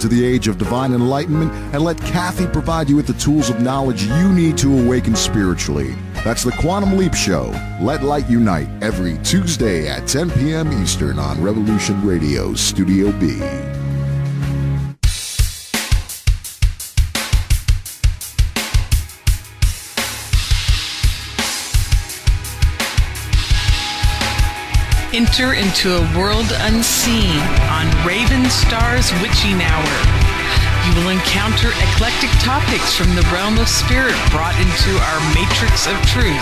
into the age of divine enlightenment and let Kathy provide you with the tools of knowledge you need to awaken spiritually. That's the Quantum Leap Show. Let Light Unite every Tuesday at 10 p.m. Eastern on Revolution Radio, Studio B. Enter into a world unseen on Raven Star's Witching Hour. You will encounter eclectic topics from the realm of spirit brought into our matrix of truth.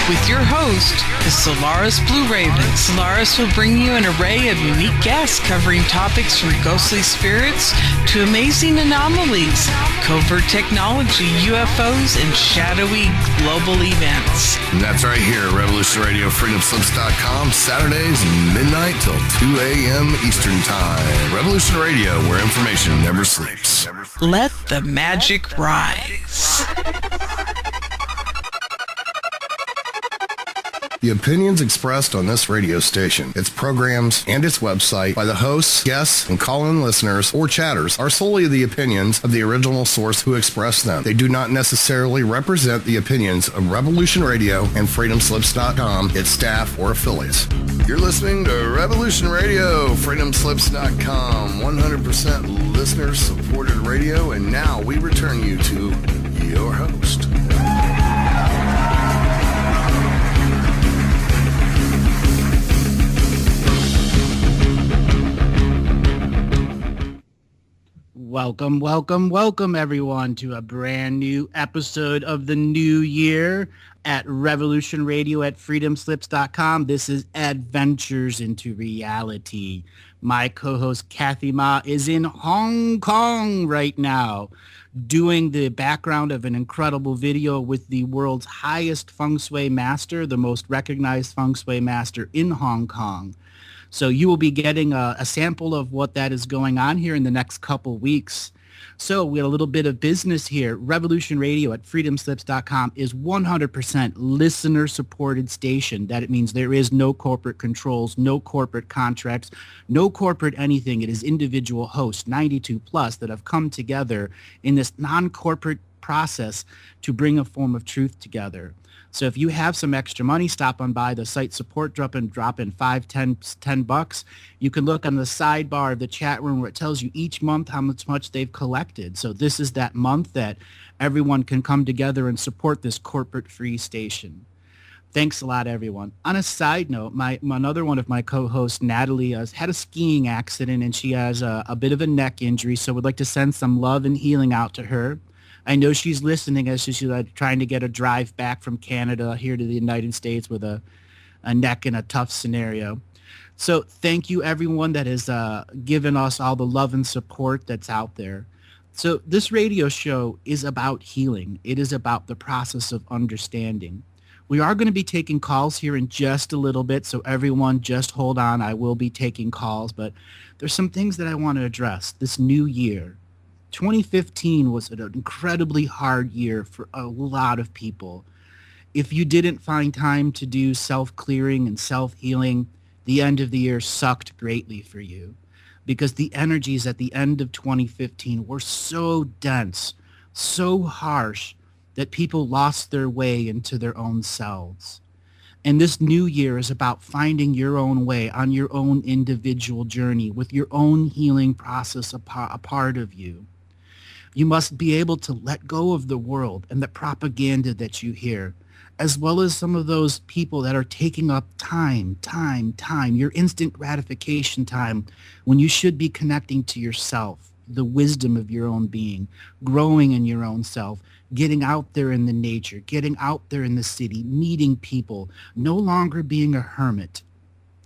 With your host, the Solaris Blue Raven. Solaris will bring you an array of unique guests covering topics from ghostly spirits to amazing anomalies, covert technology, UFOs, and shadowy global events. And that's right here at Revolution Radio, freedomslips.com, Saturdays, midnight till 2 a.m. Eastern Time. Revolution Radio, where information never sleeps. Let the magic rise. The opinions expressed on this radio station, its programs, and its website by the hosts, guests, and call-in listeners or chatters are solely the opinions of the original source who expressed them. They do not necessarily represent the opinions of Revolution Radio and freedomslips.com, its staff, or affiliates. You're listening to Revolution Radio, freedomslips.com, 100% listener-supported radio, and now we return you to your host. Welcome, everyone, to a brand new episode of the new year at Revolution Radio at freedomslips.com. This is Adventures into Reality. My co-host, Kathy Ma, is in Hong Kong right now doing the background of an incredible video with the world's highest feng shui master, the most recognized feng shui master in Hong Kong. So you will be getting a sample of what that is going on here in the next couple weeks. So we had a little bit of business here. Revolution Radio at freedomslips.com is 100% listener-supported station. That means there is no corporate controls, no corporate contracts, no corporate anything. It is individual hosts, 92 plus, that have come together in this non-corporate process to bring a form of truth together. So if you have some extra money, stop on by the site support, drop in $10. You can look on the sidebar of the chat room where it tells you each month how much they've collected. So this is that month that everyone can come together and support this corporate-free station. Thanks a lot, everyone. On a side note, another one of my co-hosts, Natalie, has had a skiing accident, and she has a bit of a neck injury, so we'd like to send some love and healing out to her. I know she's listening as she's trying to get a drive back from Canada here to the United States with a neck in a tough scenario. So thank you, everyone that has given us all the love and support that's out there. So this radio show is about healing. It is about the process of understanding. We are going to be taking calls here in just a little bit, so everyone just hold on. I will be taking calls, but there's some things that I want to address. This new year, 2015 was an incredibly hard year for a lot of people. If you didn't find time to do self-clearing and self-healing, the end of the year sucked greatly for you because the energies at the end of 2015 were so dense, so harsh, that people lost their way into their own selves. And this new year is about finding your own way on your own individual journey with your own healing process a part of you. You must be able to let go of the world and the propaganda that you hear, as well as some of those people that are taking up time, your instant gratification time, when you should be connecting to yourself, the wisdom of your own being, growing in your own self, getting out there in the nature, getting out there in the city, meeting people, no longer being a hermit.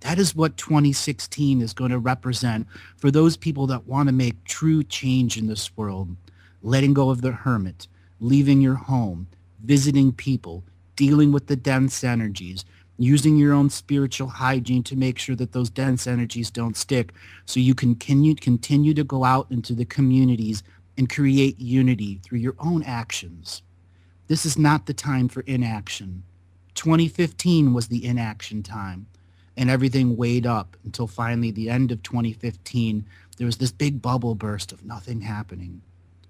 That is what 2016 is going to represent for those people that want to make true change in this world. Letting go of the hermit, leaving your home, visiting people, dealing with the dense energies, using your own spiritual hygiene to make sure that those dense energies don't stick, so you can continue to go out into the communities and create unity through your own actions. This is not the time for inaction. 2015 was the inaction time, and everything weighed up until finally the end of 2015, there was this big bubble burst of nothing happening.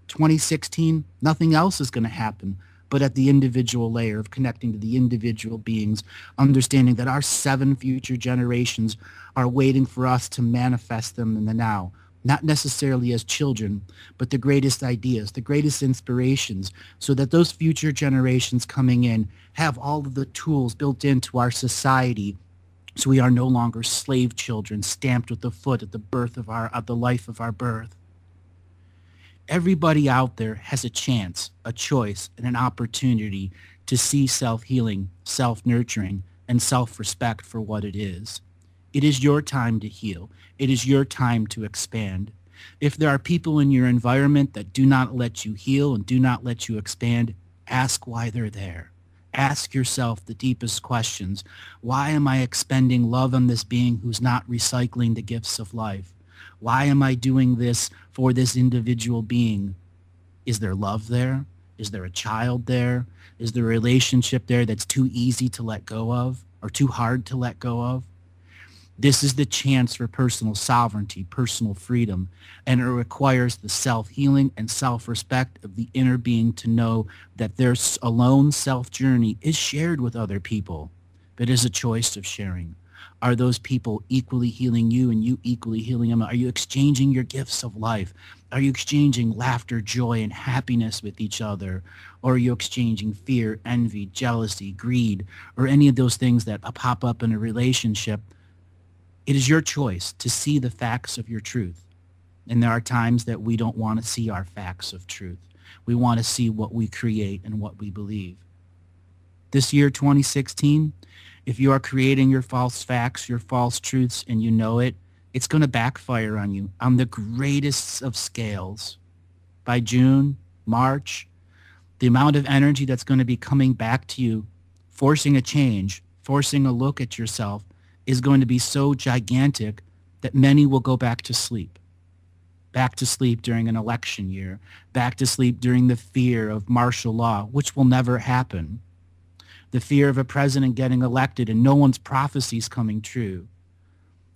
2016, nothing else is going to happen, but at the individual layer of connecting to the individual beings, understanding that our 7 future generations are waiting for us to manifest them in the now, not necessarily as children, but the greatest ideas, the greatest inspirations, so that those future generations coming in have all of the tools built into our society, so we are no longer slave children stamped with the foot at the birth of the life of our birth. Everybody out there has a chance, a choice, and an opportunity to see self-healing, self-nurturing, and self-respect for what it is. It is your time to heal. It is your time to expand. If there are people in your environment that do not let you heal and do not let you expand, ask why they're there. Ask yourself the deepest questions. Why am I expending love on this being who's not recycling the gifts of life? Why am I doing this for this individual being? Is there love there? Is there a child there? Is there a relationship there that's too easy to let go of or too hard to let go of? This is the chance for personal sovereignty, personal freedom, and it requires the self-healing and self-respect of the inner being to know that their alone self-journey is shared with other people, but is a choice of sharing. Are those people equally healing you and you equally healing them? Are you exchanging your gifts of life? Are you exchanging laughter, joy, and happiness with each other? Or are you exchanging fear, envy, jealousy, greed, or any of those things that pop up in a relationship? It is your choice to see the facts of your truth. And there are times that we don't want to see our facts of truth. We want to see what we create and what we believe. This year, 2016, if you are creating your false facts, your false truths, and you know it, it's going to backfire on you on the greatest of scales. By June, March, the amount of energy that's going to be coming back to you, forcing a change, forcing a look at yourself, is going to be so gigantic that many will go back to sleep. Back to sleep during an election year. Back to sleep during the fear of martial law, which will never happen. The fear of a president getting elected and no one's prophecies coming true.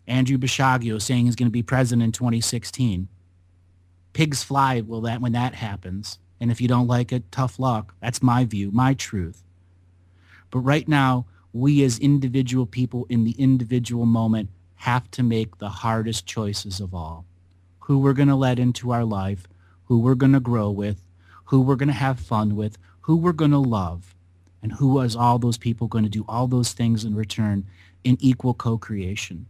Andrew Bashagio saying he's going to be president in 2016. Pigs fly when that happens. And if you don't like it, tough luck. That's my view, my truth. But right now, we as individual people in the individual moment have to make the hardest choices of all. Who we're going to let into our life, who we're going to grow with, who we're going to have fun with, who we're going to love, and who is all those people going to do all those things in return in equal co-creation.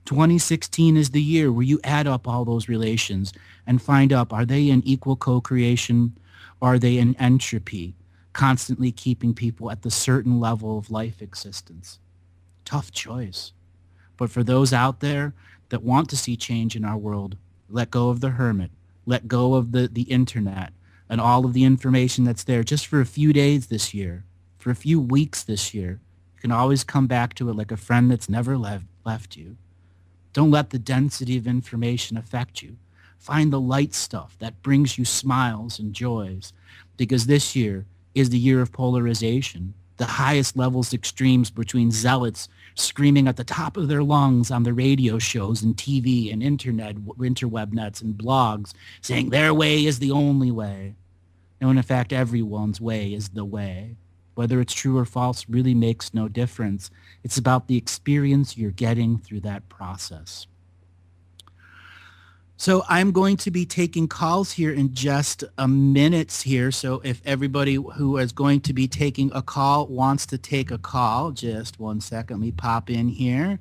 2016 is the year where you add up all those relations and find out, are they in equal co-creation or are they in entropy? Constantly keeping people at the certain level of life existence. Tough choice. But for those out there that want to see change in our world, let go of the hermit, let go of the internet and all of the information that's there just for a few days this year, for a few weeks this year. You can always come back to it like a friend that's never left you. Don't let the density of information affect you. Find the light stuff that brings you smiles and joys, because this year is the year of polarization, the highest levels extremes between zealots screaming at the top of their lungs on the radio shows and TV and internet, interweb nets and blogs, saying their way is the only way. And when in fact everyone's way is the way. Whether it's true or false really makes no difference. It's about the experience you're getting through that process. So I'm going to be taking calls here in just a minute here. So if everybody who is going to be taking a call wants to take a call, just 1 second, let me pop in here.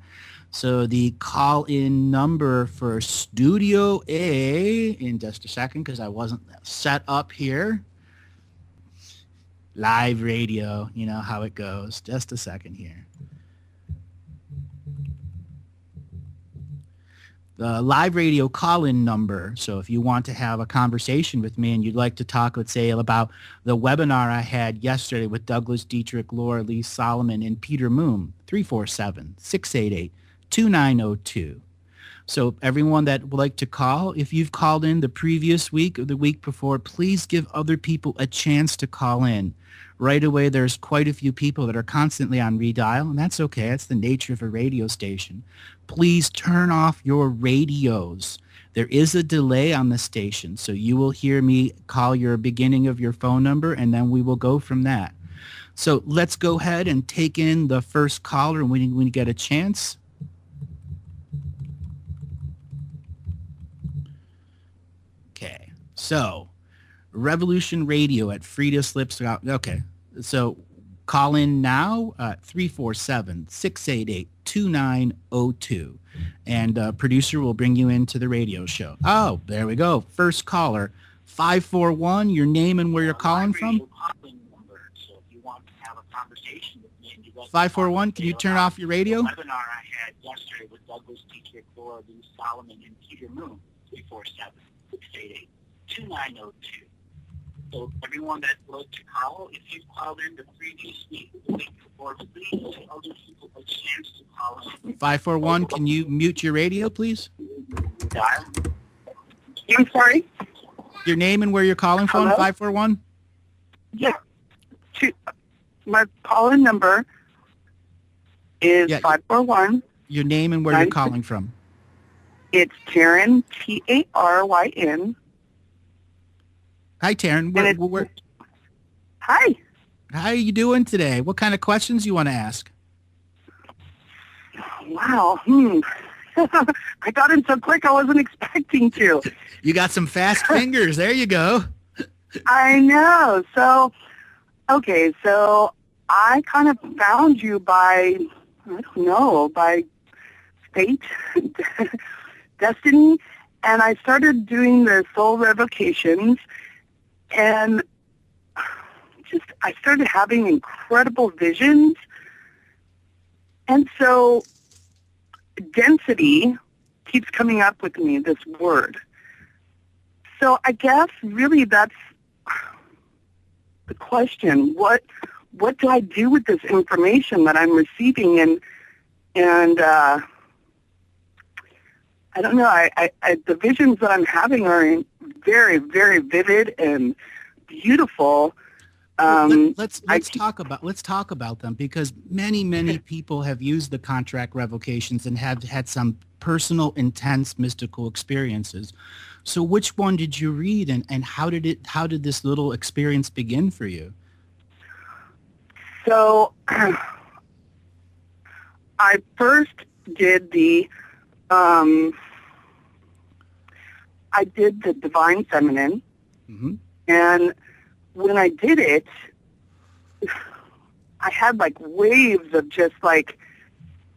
So the call-in number for Studio A, in just a second because I wasn't set up here. Live radio, you know how it goes. Just a second here. The live radio call-in number. So if you want to have a conversation with me and you'd like to talk, let's say, about the webinar I had yesterday with Douglas Dietrich, Laura Lee Solomon, and Peter Moon, 347-688-2902. So everyone that would like to call, if you've called in the previous week or the week before, please give other people a chance to call in. Right away, there's quite a few people that are constantly on redial, and that's okay. That's the nature of a radio station. Please turn off your radios. There is a delay on the station, so you will hear me call your beginning of your phone number, and then we will go from that. So let's go ahead and take in the first caller when we get a chance. Okay, so Revolution Radio at Frida Slips. Okay, so call in now, 347-688-2902. And producer will bring you into the radio show. Oh, there we go. First caller, 541, your name and where you're calling from. 541, can you turn off your radio? Webinar I had yesterday with Douglas Dietrich, Laura Lee Solomon, and Peter Moon, 347-688-2902. So everyone that would to call, if you called in the previous week before, please give other people a chance to call in. 541, can you mute your radio, please? Dial. I'm sorry? Your name and where you're calling from, Hello? 541? Yeah. My call-in number is 541. Your name and where you're calling from. It's Taryn, Taryn. Hi, Taryn. Hi. How are you doing today? What kind of questions you want to ask? Wow. I got in so quick I wasn't expecting to. You got some fast fingers. There you go. I know. So I kind of found you by fate, destiny, and I started doing the soul revocations, and I started having incredible visions. And so density keeps coming up with me, this word. So I guess really that's the question. What do I do with this information that I'm receiving? And I don't know. I the visions that I'm having are very, very vivid and beautiful. Let's talk about them, because many people have used the contract revocations and have had some personal, intense, mystical experiences. So which one did you read, and how did this little experience begin for you? So I first did the Divine Feminine, mm-hmm. and when I did it, I had like waves of just like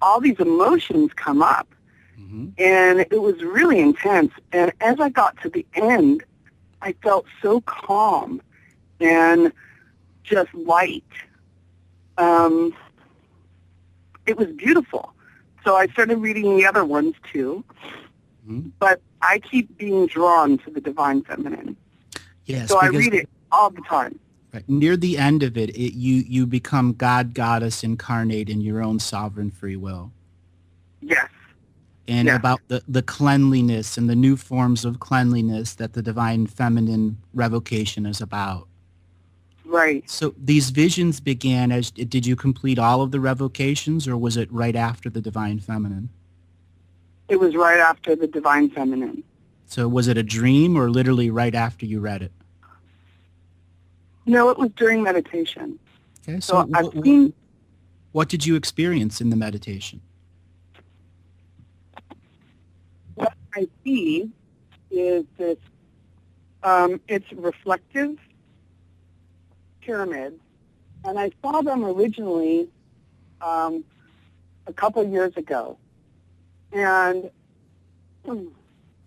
all these emotions come up, mm-hmm. and it was really intense. And as I got to the end, I felt so calm and just light. It was beautiful. So I started reading the other ones too, mm-hmm. but I keep being drawn to the Divine Feminine. Yes. So I read it all the time. Right. Near the end of it, you become God, Goddess incarnate in your own sovereign free will. Yes. And yes. About the cleanliness and the new forms of cleanliness that the Divine Feminine revocation is about. Right. So these visions began did you complete all of the revocations, or was it right after the Divine Feminine? It was right after the Divine Feminine. So was it a dream, or literally right after you read it? No, it was during meditation. Okay. So what did you experience in the meditation? What I see is this, it's reflective pyramids, and I saw them originally a couple years ago, and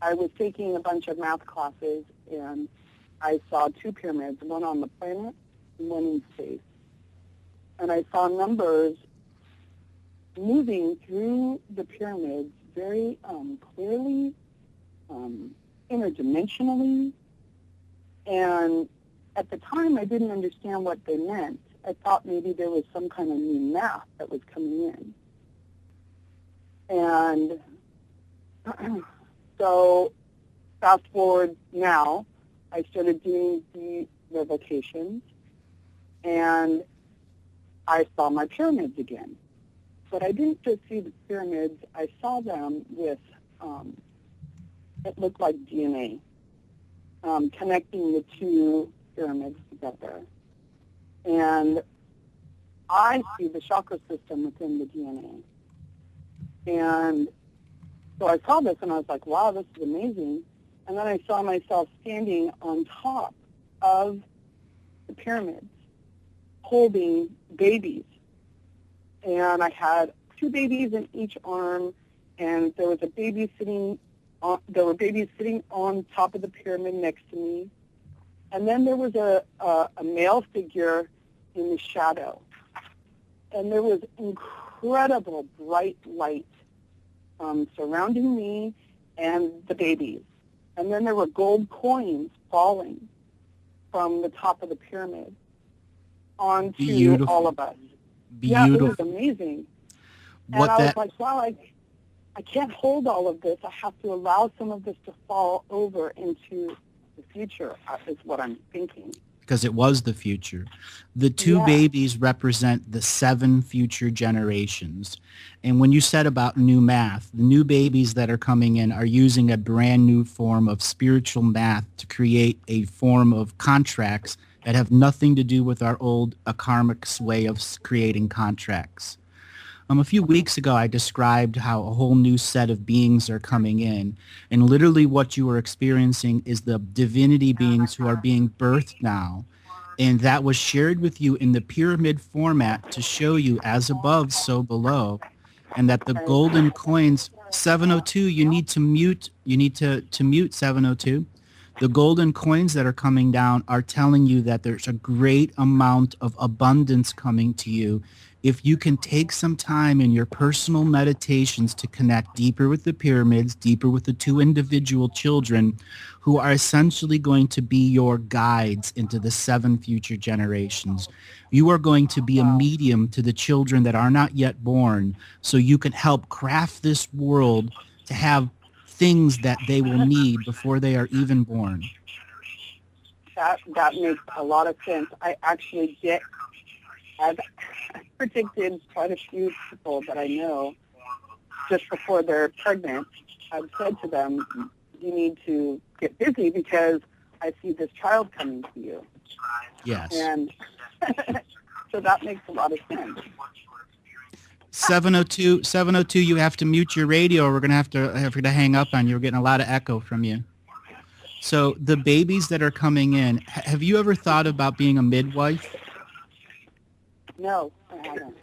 I was taking a bunch of math classes, and I saw two pyramids, one on the planet and one in space, and I saw numbers moving through the pyramids very clearly, interdimensionally, and at the time, I didn't understand what they meant. I thought maybe there was some kind of new math that was coming in. And so fast forward now, I started doing the revocations, and I saw my pyramids again. But I didn't just see the pyramids. I saw them with it looked like DNA, connecting the two pyramids together. And I see the chakra system within the DNA. And so I saw this and I was like, wow, this is amazing. And then I saw myself standing on top of the pyramids, holding babies. And I had two babies in each arm, and there was a baby sitting on, there were babies sitting on top of the pyramid next to me. And then there was a male figure in the shadow. And there was incredible bright light surrounding me and the babies. And then there were gold coins falling from the top of the pyramid onto Beautiful. all of us. Beautiful. Yeah, it was amazing. What and I that was like, wow, I can't hold all of this. I have to allow some of this to fall over into the future, is what I'm thinking. because it was the future. The two babies represent the 7 future generations. And when you said about new math, the new babies that are coming in are using a brand new form of spiritual math to create a form of contracts that have nothing to do with our old karmic way of creating contracts. A few weeks ago, I described how a whole new set of beings are coming in. And literally what you are experiencing is the divinity beings who are being birthed now. And that was shared with you in the pyramid format to show you as above, so below. And that the golden coins, 702, you need to mute mute 702. The golden coins that are coming down are telling you that there's a great amount of abundance coming to you if you can take some time in your personal meditations to connect deeper with the pyramids, deeper with the 2 individual children who are essentially going to be your guides into the 7 future generations. You are going to be a medium to the children that are not yet born, so you can help craft this world to have things that they will need before they are even born. That makes a lot of sense. I actually I've predicted quite a few people that I know just before they're pregnant. I've said to them, you need to get busy because I see this child coming to you. Yes. And so that makes a lot of sense. 702, you have to mute your radio or we're going to have to hang up on you. We're getting a lot of echo from you. So the babies that are coming in, have you ever thought about being a midwife? No, I haven't.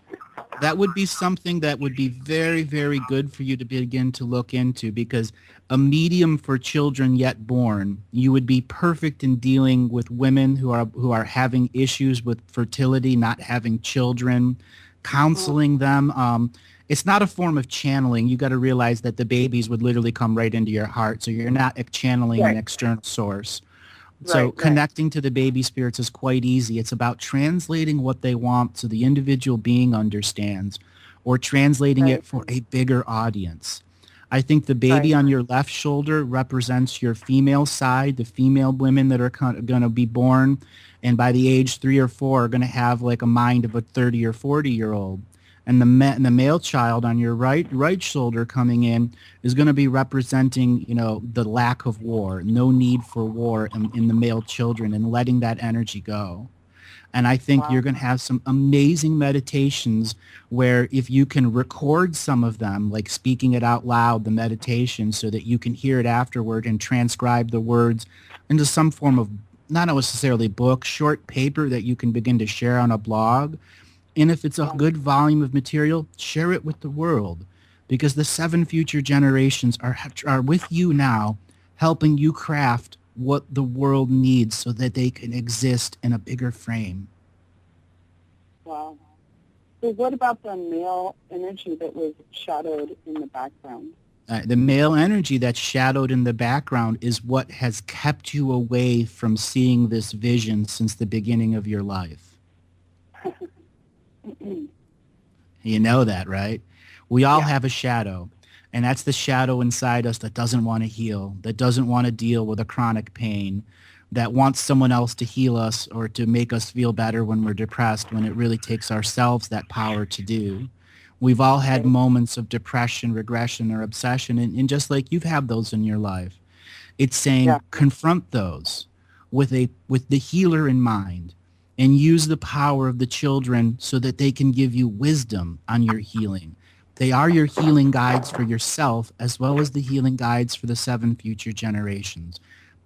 That would be something that would be very, very good for you to begin to look into, because a medium for children yet born, you would be perfect in dealing with women who are having issues with fertility, not having children, counseling them. It's not a form of channeling. You got to realize that the babies would literally come right into your heart, so you're not channeling an external source. So connecting to the baby spirits is quite easy. It's about translating what they want so the individual being understands, or translating it for a bigger audience. I think the baby on your left shoulder represents your female side, the female women that are going to be born, and by the age 3 or 4 are going to have like a mind of a 30 or 40-year-old. And the male child on your right shoulder coming in is going to be representing, the lack of war, no need for war in the male children, and letting that energy go. And I think you're going to have some amazing meditations where if you can record some of them, like speaking it out loud, the meditation, so that you can hear it afterward and transcribe the words into some form of, not necessarily book, short paper that you can begin to share on a blog. And if it's a good volume of material, share it with the world, because the 7 future generations are with you now, helping you craft what the world needs so that they can exist in a bigger frame. Wow. So what about the male energy that was shadowed in the background? The male energy that's shadowed in the background is what has kept you away from seeing this vision since the beginning of your life. You know that, right? We all have a shadow, and that's the shadow inside us that doesn't want to heal, that doesn't want to deal with a chronic pain, that wants someone else to heal us or to make us feel better when we're depressed, when it really takes ourselves that power to do. We've all had moments of depression, regression, or obsession, and just like you've had those in your life. It's saying confront those with the healer in mind, and use the power of the children so that they can give you wisdom on your healing. They are your healing guides for yourself, as well as the healing guides for the 7 future generations.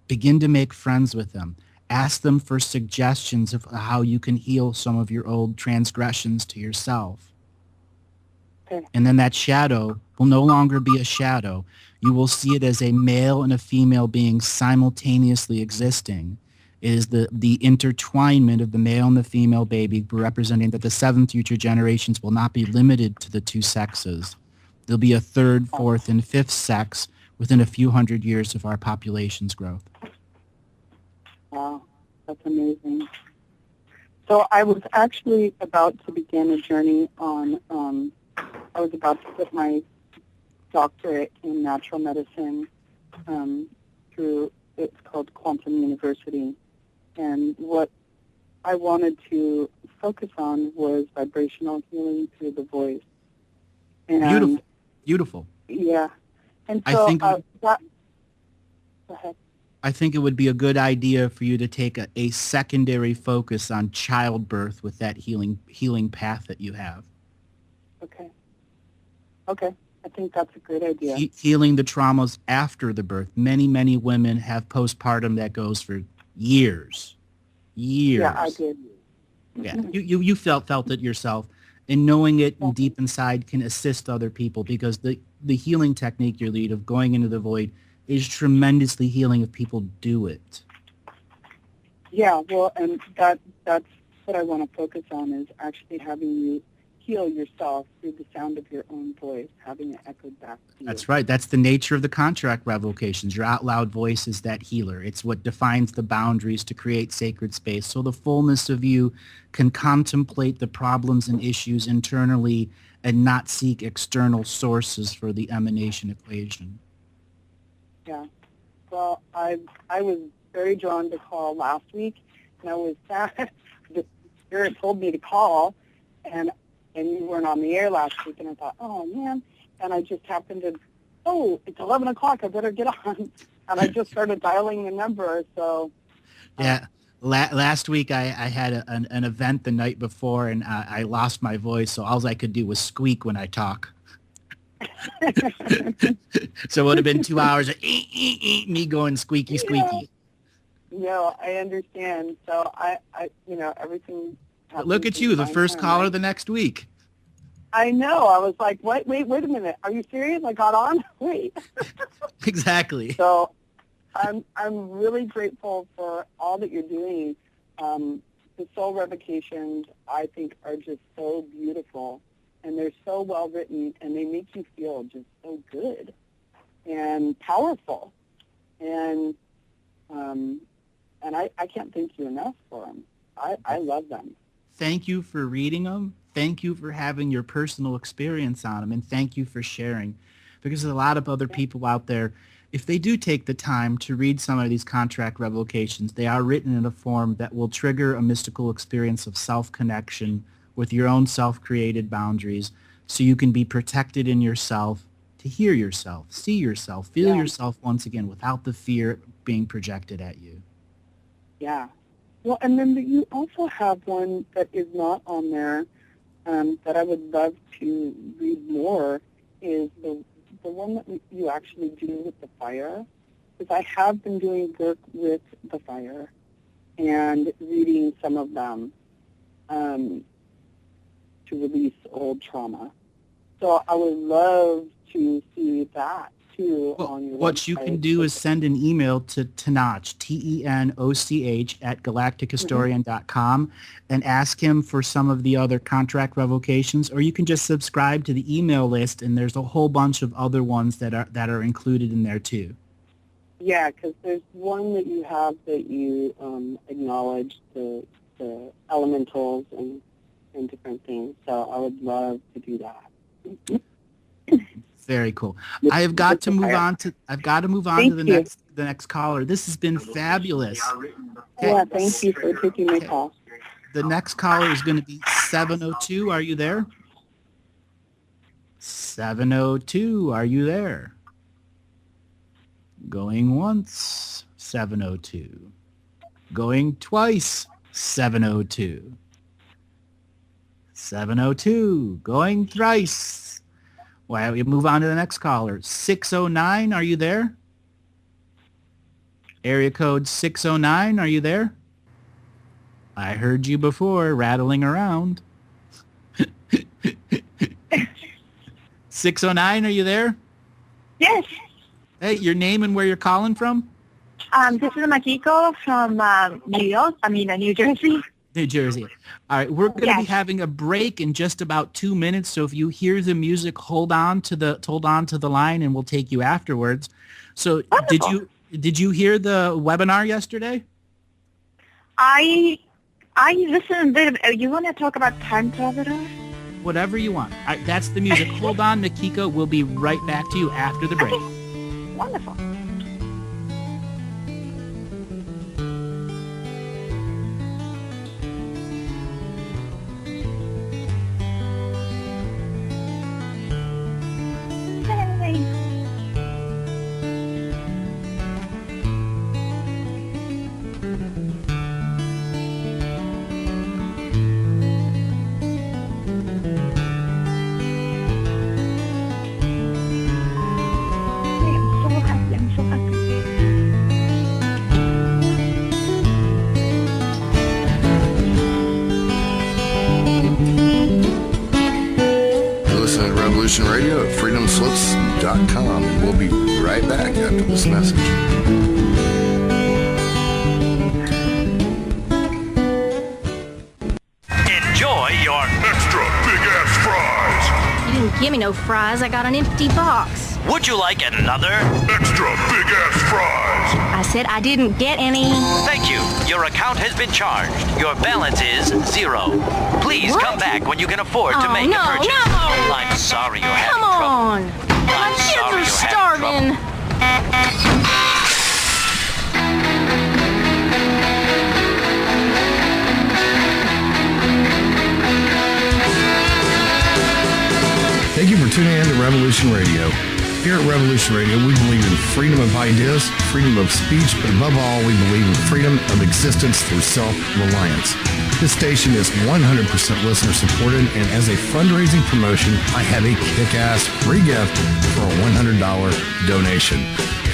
Begin to make friends with them. Ask them for suggestions of how you can heal some of your old transgressions to yourself. Okay. And then that shadow will no longer be a shadow. You will see it as a male and a female being simultaneously existing. It is the intertwinement of the male and the female baby, representing that the 7 future generations will not be limited to the 2 sexes. There'll be a 3rd, 4th, and 5th sex within a few hundred years of our population's growth. Wow, that's amazing. So I was actually about to begin a journey on, I was about to get my doctorate in natural medicine through, it's called Quantum University. And what I wanted to focus on was vibrational healing through the voice. And Beautiful. Yeah. And so I think go ahead. I think it would be a good idea for you to take a secondary focus on childbirth with that healing path that you have. Okay. I think that's a great idea. Healing the traumas after the birth. Many, many women have postpartum that goes for years. Yeah, I did. Yeah, you felt it yourself, and knowing it deep inside can assist other people, because the healing technique you lead of going into the void is tremendously healing if people do it. Yeah, well, and that's what I want to focus on, is actually having you heal yourself through the sound of your own voice, having it echoed back to you. That's right. That's the nature of the contract revocations. Your out loud voice is that healer. It's what defines the boundaries to create sacred space, so the fullness of you can contemplate the problems and issues internally and not seek external sources for the emanation equation. Yeah. Well, I was very drawn to call last week, and I was sad. The Spirit told me to call, and you weren't on the air last week, and I thought, oh, man. And I just happened to, it's 11 o'clock, I better get on. And I just started dialing the number, so. Yeah. Last week I had an event the night before, and I lost my voice, so all I could do was squeak when I talk. So it would have been 2 hours of me going squeaky. No, I understand. So I everything. But look at you, the first caller the next week. I know. I was like, wait a minute. Are you serious? I got on? Wait. Exactly. So I'm really grateful for all that you're doing. The soul revocations, I think, are just so beautiful, and they're so well written, and they make you feel just so good and powerful. And I can't thank you enough for them. I love them. Thank you for reading them. Thank you for having your personal experience on them. And thank you for sharing. Because there's a lot of other people out there, if they do take the time to read some of these contract revocations, they are written in a form that will trigger a mystical experience of self-connection with your own self-created boundaries, so you can be protected in yourself, to hear yourself, see yourself, feel yourself once again without the fear being projected at you. Yeah. Well, and then you also have one that is not on there that I would love to read more, is the one that you actually do with the fire. Because I have been doing work with the fire and reading some of them to release old trauma. So I would love to see that too on your what website. you can do is send an email to Tenoch, Tenoch at galactichistorian.com, and ask him for some of the other contract revocations, or you can just subscribe to the email list, and there's a whole bunch of other ones that are included in there too. Yeah, because there's one that you have that you acknowledge the elementals and different things. So I would love to do that. Very cool. I've got to move on to the next caller. This has been fabulous. Yeah, thank you for taking my call. The next caller is going to be 702. Are you there? 702, are you there? Going once, 702. Going twice, 702. 702. Going thrice. Well, we move on to the next caller. 609, are you there? Area code 609, are you there? I heard you before, rattling around. 609, are you there? Yes. Hey, your name and where you're calling from? This is Makiko from New Jersey. New Jersey. All right, we're going to be having a break in just about 2 minutes. So if you hear the music, hold on to the line, and we'll take you afterwards. So Wonderful. did you hear the webinar yesterday? I listened a bit. You want to talk about time travelers? Whatever you want. All right, that's the music. Hold on, Makiko. We'll be right back to you after the break. Okay. Wonderful. Radio at freedomslips.com, and we'll be right back after this message. Enjoy your extra big-ass fries. You didn't give me no fries. I got an empty box. Would you like another extra big-ass fries? I said I didn't get any. Thank you. Your account has been charged. Your balance is 0. Please What? come back when you can afford to make a purchase. No. I'm sorry you're having Come trouble. on. My kids sorry are you're having starving. Thank you for tuning in to Revolution Radio. Here at Revolution Radio, we believe in freedom of ideas, freedom of speech, but above all, we believe in freedom of existence through self-reliance. This station is 100% listener supported, and as a fundraising promotion, I have a kick-ass free gift for a $100 donation.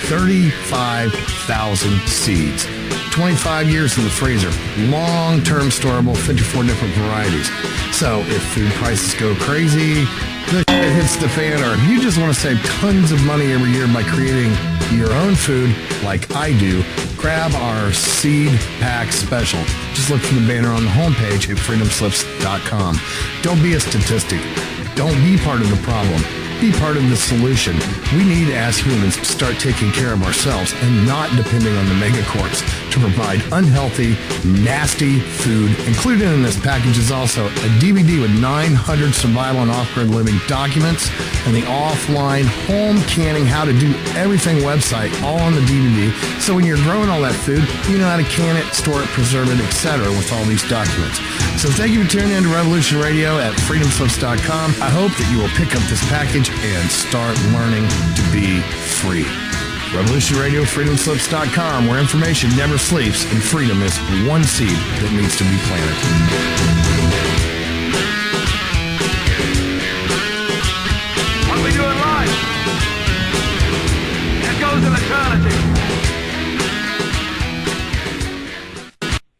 35,000 seeds. 25 years in the freezer. Long-term storable, 54 different varieties. So if food prices go crazy, the shit hits the fan, or if you just want to save tons of money every year by creating your own food like I do, grab our seed pack special. Just look for the banner on the homepage at freedomslips.com. Don't be a statistic. Don't be part of the problem. Be part of the solution. We need, as humans, to start taking care of ourselves and not depending on the megacorps to provide unhealthy, nasty food. Included in this package is also a DVD with 900 survival and off-grid living documents and the offline home canning how to do everything website all on the DVD. So when you're growing all that food, you know how to can it, store it, preserve it, etc. with all these documents. So thank you for tuning in to Revolution Radio at freedomslips.com. I hope that you will pick up this package and start learning to be free. Revolution Radio, freedomslips.com, where information never sleeps and freedom is one seed that needs to be planted. What we do in life? It goes in eternity.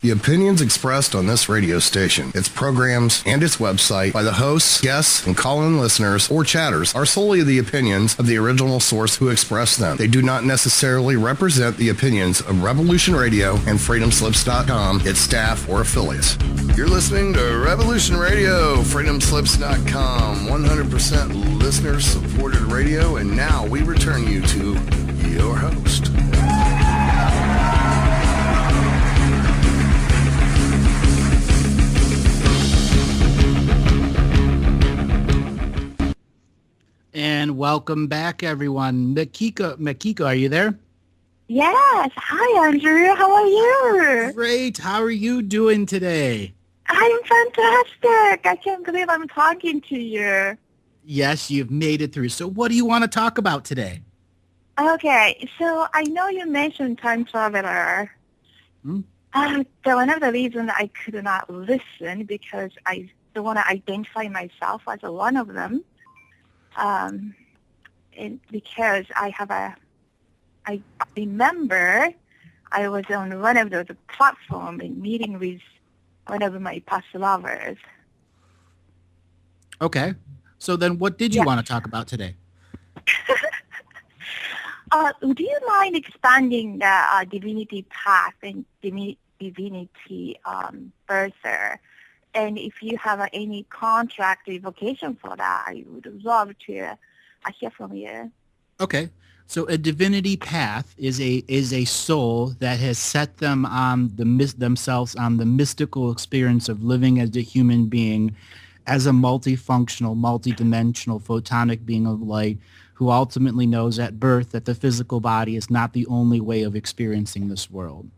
The opinions expressed on this radio station, its programs, and its website by the hosts, guests, and call-in listeners or chatters are solely the opinions of the original source who expressed them. They do not necessarily represent the opinions of Revolution Radio and freedomslips.com, its staff, or affiliates. You're listening to Revolution Radio, freedomslips.com, 100% listener-supported radio, and now we return you to your host. And welcome back, everyone. Makiko, are you there? Yes. Hi, Andrew. How are you? Great. How are you doing today? I'm fantastic. I can't believe I'm talking to you. Yes, you've made it through. So what do you want to talk about today? Okay, so I know you mentioned time traveler. So one of the reasons I could not listen because I don't want to identify myself as one of them. And because I remember I was on one of those platforms and meeting with one of my past lovers. Okay. So then what did you want to talk about today? Do you mind expanding the divinity path and divinity birther? And if you have any contract revocation for that, I would love to hear from you. Okay. So a divinity path is a soul that has set them on themselves on the mystical experience of living as a human being, as a multifunctional, multidimensional, photonic being of light, who ultimately knows at birth that the physical body is not the only way of experiencing this world.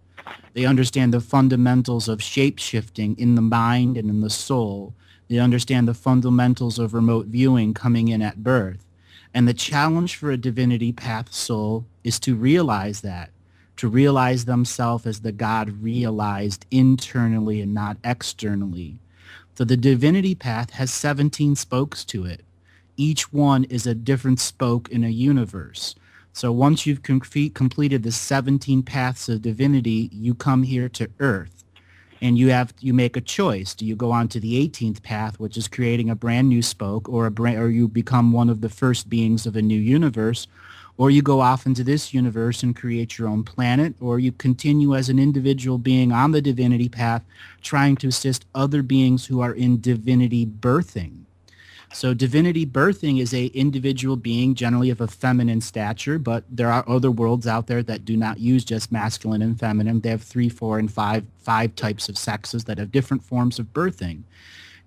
They understand the fundamentals of shape-shifting in the mind and in the soul. They understand the fundamentals of remote viewing coming in at birth. And the challenge for a divinity path soul is to realize that, to realize themselves as the God realized internally and not externally. So the divinity path has 17 spokes to it. Each one is a different spoke in a universe. So once you've completed the 17 paths of divinity, you come here to Earth, and you make a choice. Do you go on to the 18th path, which is creating a brand new spoke, or you become one of the first beings of a new universe, or you go off into this universe and create your own planet, or you continue as an individual being on the divinity path, trying to assist other beings who are in divinity birthing. So divinity birthing is a individual being, generally of a feminine stature, but there are other worlds out there that do not use just masculine and feminine. They have 3, 4, and 5 types of sexes that have different forms of birthing.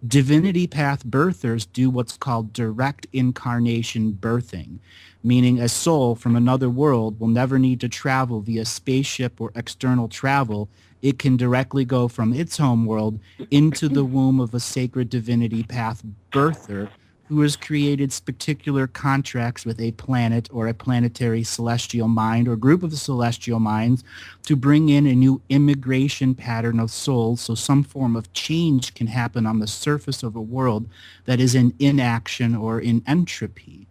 Divinity path birthers do what's called direct incarnation birthing, meaning a soul from another world will never need to travel via spaceship or external travel. It can directly go from its home world into the womb of a sacred divinity path birther who has created particular contracts with a planet or a planetary celestial mind or group of celestial minds to bring in a new immigration pattern of souls so some form of change can happen on the surface of a world that is in inaction or in entropy.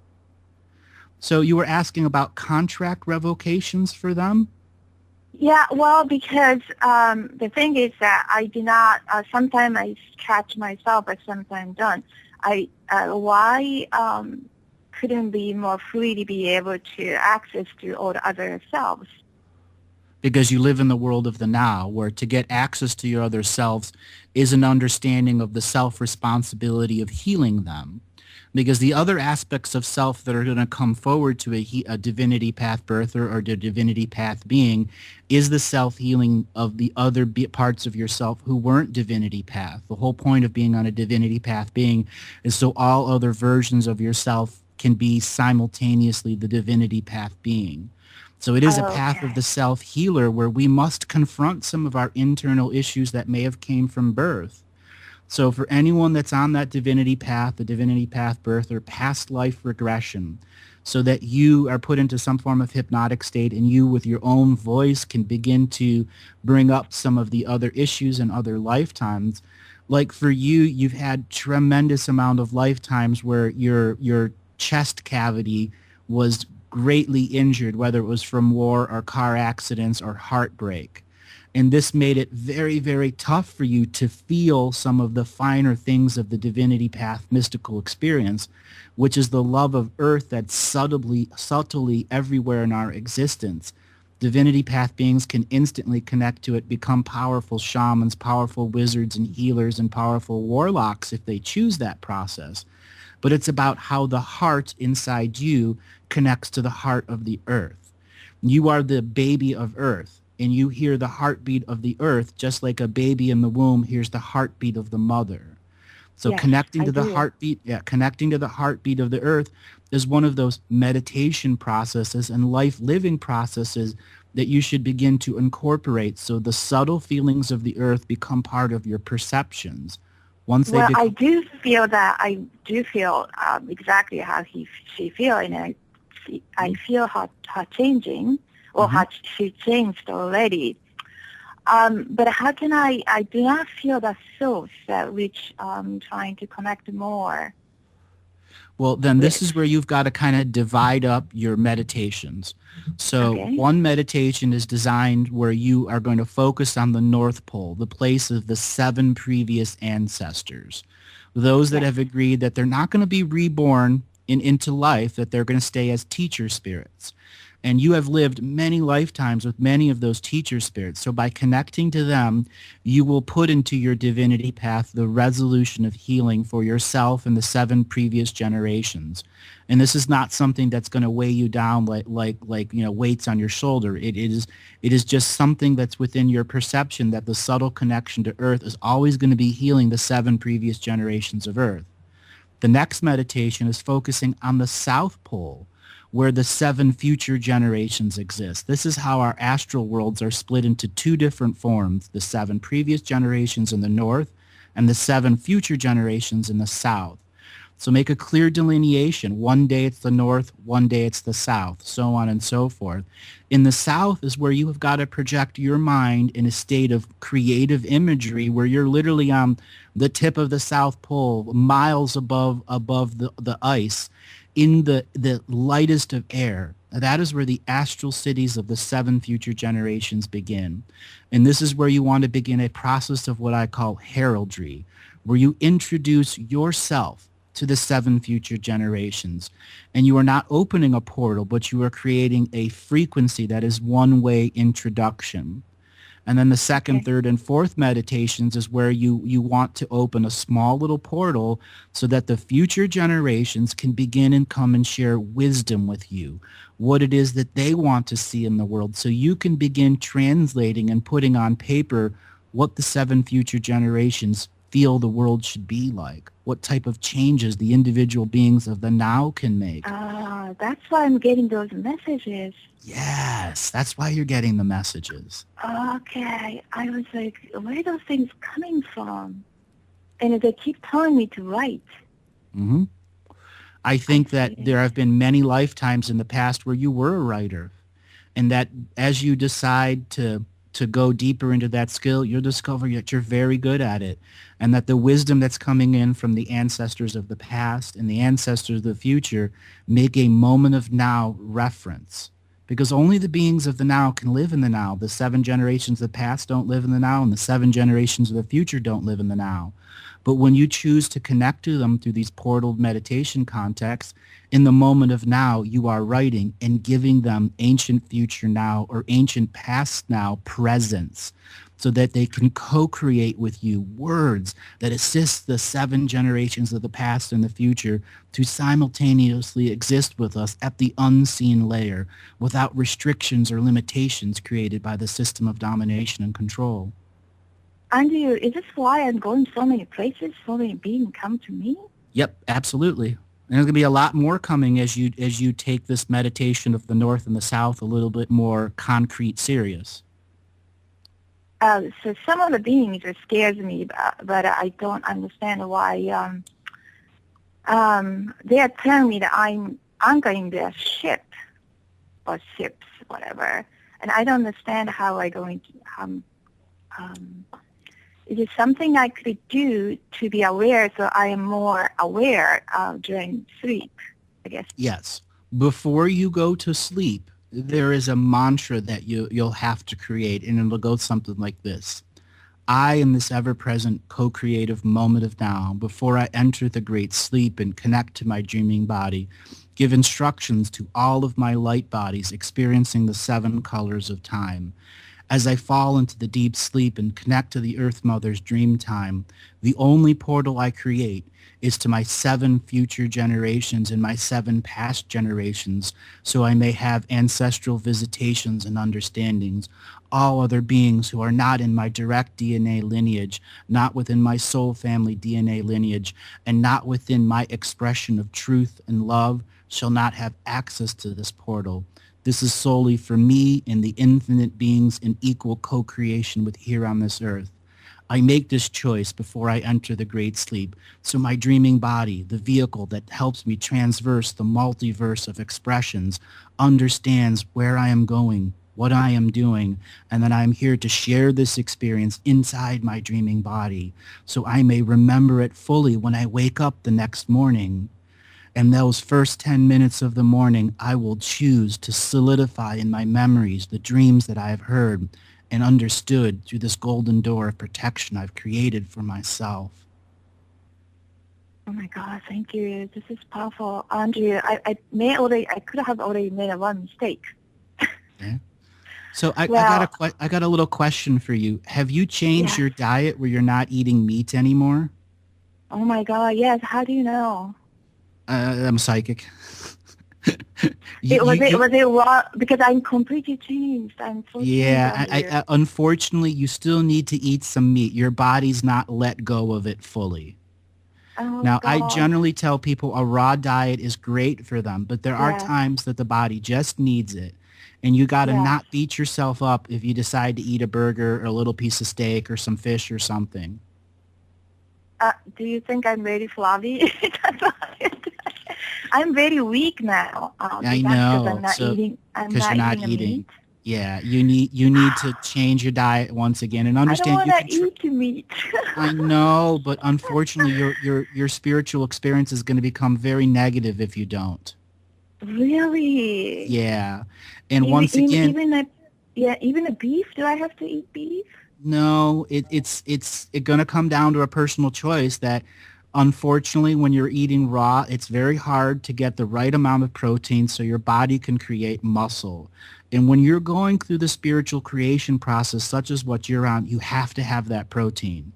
So you were asking about contract revocations for them? Yeah, well, because the thing is that I do not, sometimes I catch myself, but sometimes don't. Why couldn't be more freely be able to access to all the other selves? Because you live in the world of the now, where to get access to your other selves is an understanding of the self-responsibility of healing them. Because the other aspects of self that are going to come forward to a divinity path birther or the divinity path being is the self-healing of the other parts of yourself who weren't divinity path. The whole point of being on a divinity path being is so all other versions of yourself can be simultaneously the divinity path being. So it is a path of the self-healer where we must confront some of our internal issues that may have came from birth. So for anyone that's on that divinity path, the divinity path birth, or past life regression, so that you are put into some form of hypnotic state and you with your own voice can begin to bring up some of the other issues in other lifetimes. Like for you, you've had tremendous amount of lifetimes where your chest cavity was greatly injured, whether it was from war or car accidents or heartbreak. And this made it very, very tough for you to feel some of the finer things of the divinity path mystical experience, which is the love of earth that's subtly everywhere in our existence. Divinity path beings can instantly connect to it, become powerful shamans, powerful wizards and healers, and powerful warlocks if they choose that process. But it's about how the heart inside you connects to the heart of the earth. You are the baby of earth. And you hear the heartbeat of the earth just like a baby in the womb hears the heartbeat of the mother. So yes, connecting to the heartbeat of the earth is one of those meditation processes and life living processes that you should begin to incorporate so the subtle feelings of the earth become part of your perceptions. I do feel exactly how she feels, and I feel her changing, or she changed already. But how can I do not feel the source which I'm trying to connect more. Well, then this is where you've got to kind of divide up your meditations. So one meditation is designed where you are going to focus on the North Pole, the place of the 7 previous ancestors. Those that have agreed that they're not going to be reborn into life, that they're going to stay as teacher spirits. And you have lived many lifetimes with many of those teacher spirits. So by connecting to them, you will put into your divinity path the resolution of healing for yourself and the 7 previous generations. And this is not something that's going to weigh you down like weights on your shoulder. It is just something that's within your perception that the subtle connection to Earth is always going to be healing the 7 previous generations of Earth. The next meditation is focusing on the South Pole, where the 7 future generations exist. This is how our astral worlds are split into 2 different forms, the 7 previous generations in the north and the 7 future generations in the south. So make a clear delineation. One day it's the north, one day it's the south, so on and so forth. In the south is where you have got to project your mind in a state of creative imagery where you're literally on the tip of the South Pole, miles above the ice, in the lightest of air. That is where the astral cities of the 7 future generations begin. And this is where you want to begin a process of what I call heraldry, where you introduce yourself to the 7 future generations. And you are not opening a portal, but you are creating a frequency that is one-way introduction. And then the second, third, and fourth meditations is where you want to open a small little portal so that the future generations can begin and come and share wisdom with you, what it is that they want to see in the world, so you can begin translating and putting on paper what the 7 future generations feel the world should be like, what type of changes the individual beings of the now can make. That's why I'm getting those messages. Yes, that's why you're getting the messages. Okay. I was like, where are those things coming from? And they keep telling me to write. Mm-hmm. I think that there have been many lifetimes in the past where you were a writer, and that as you decide to go deeper into that skill, you'll discover that you're very good at it, and that the wisdom that's coming in from the ancestors of the past and the ancestors of the future make a moment of now reference. Because only the beings of the now can live in the now. The 7 generations of the past don't live in the now, and the 7 generations of the future don't live in the now. But when you choose to connect to them through these portal meditation contexts, in the moment of now, you are writing and giving them ancient future now or ancient past now presence, so that they can co-create with you words that assist the 7 generations of the past and the future to simultaneously exist with us at the unseen layer without restrictions or limitations created by the system of domination and control. Andrew, is this why I'm going so many places, so many beings come to me? Yep, absolutely. And there's going to be a lot more coming as you take this meditation of the North and the South a little bit more concrete, serious. So some of the beings it scares me, but I don't understand why. They are telling me that I'm anchoring their ship or ships, whatever, and I don't understand how I'm going to. Is it something I could do to be aware, so I am more aware during sleep, I guess? Yes. Before you go to sleep, there is a mantra that you'll have to create, and it'll go something like this. I, in this ever-present co-creative moment of now, before I enter the great sleep and connect to my dreaming body, give instructions to all of my light bodies experiencing the 7 colors of time. As I fall into the deep sleep and connect to the Earth Mother's dream time, the only portal I create is to my 7 future generations and my 7 past generations, so I may have ancestral visitations and understandings. All other beings who are not in my direct DNA lineage, not within my soul family DNA lineage, and not within my expression of truth and love shall not have access to this portal. This is solely for me and the infinite beings in equal co-creation with here on this earth. I make this choice before I enter the great sleep. So my dreaming body, the vehicle that helps me transverse the multiverse of expressions, understands where I am going, what I am doing, and that I'm here to share this experience inside my dreaming body so I may remember it fully when I wake up the next morning. And those first 10 minutes of the morning, I will choose to solidify in my memories the dreams that I have heard and understood through this golden door of protection I've created for myself. Oh my God, thank you. This is powerful. Andrew, I could have already made one mistake. Yeah. So I got a little question for you. Have you changed your diet where you're not eating meat anymore? Oh my God, yes. How do you know? I'm psychic. Was it raw? Because I'm completely changed. I'm so changed. Unfortunately, you still need to eat some meat. Your body's not let go of it fully. Oh, now, God. I generally tell people a raw diet is great for them, but there are times that the body just needs it. And you got to not beat yourself up if you decide to eat a burger or a little piece of steak or some fish or something. Do you think I'm very flabby? I'm very weak now. I know. I'm not eating. Because you're not eating. Meat. Yeah, you need to change your diet once again and understand. I don't want to eat meat. I know, but unfortunately, your spiritual experience is going to become very negative if you don't. Really? Yeah, and once again, even a beef. Do I have to eat beef? No, it's going to come down to a personal choice that. Unfortunately, when you're eating raw, it's very hard to get the right amount of protein so your body can create muscle. And when you're going through the spiritual creation process, such as what you're on, you have to have that protein.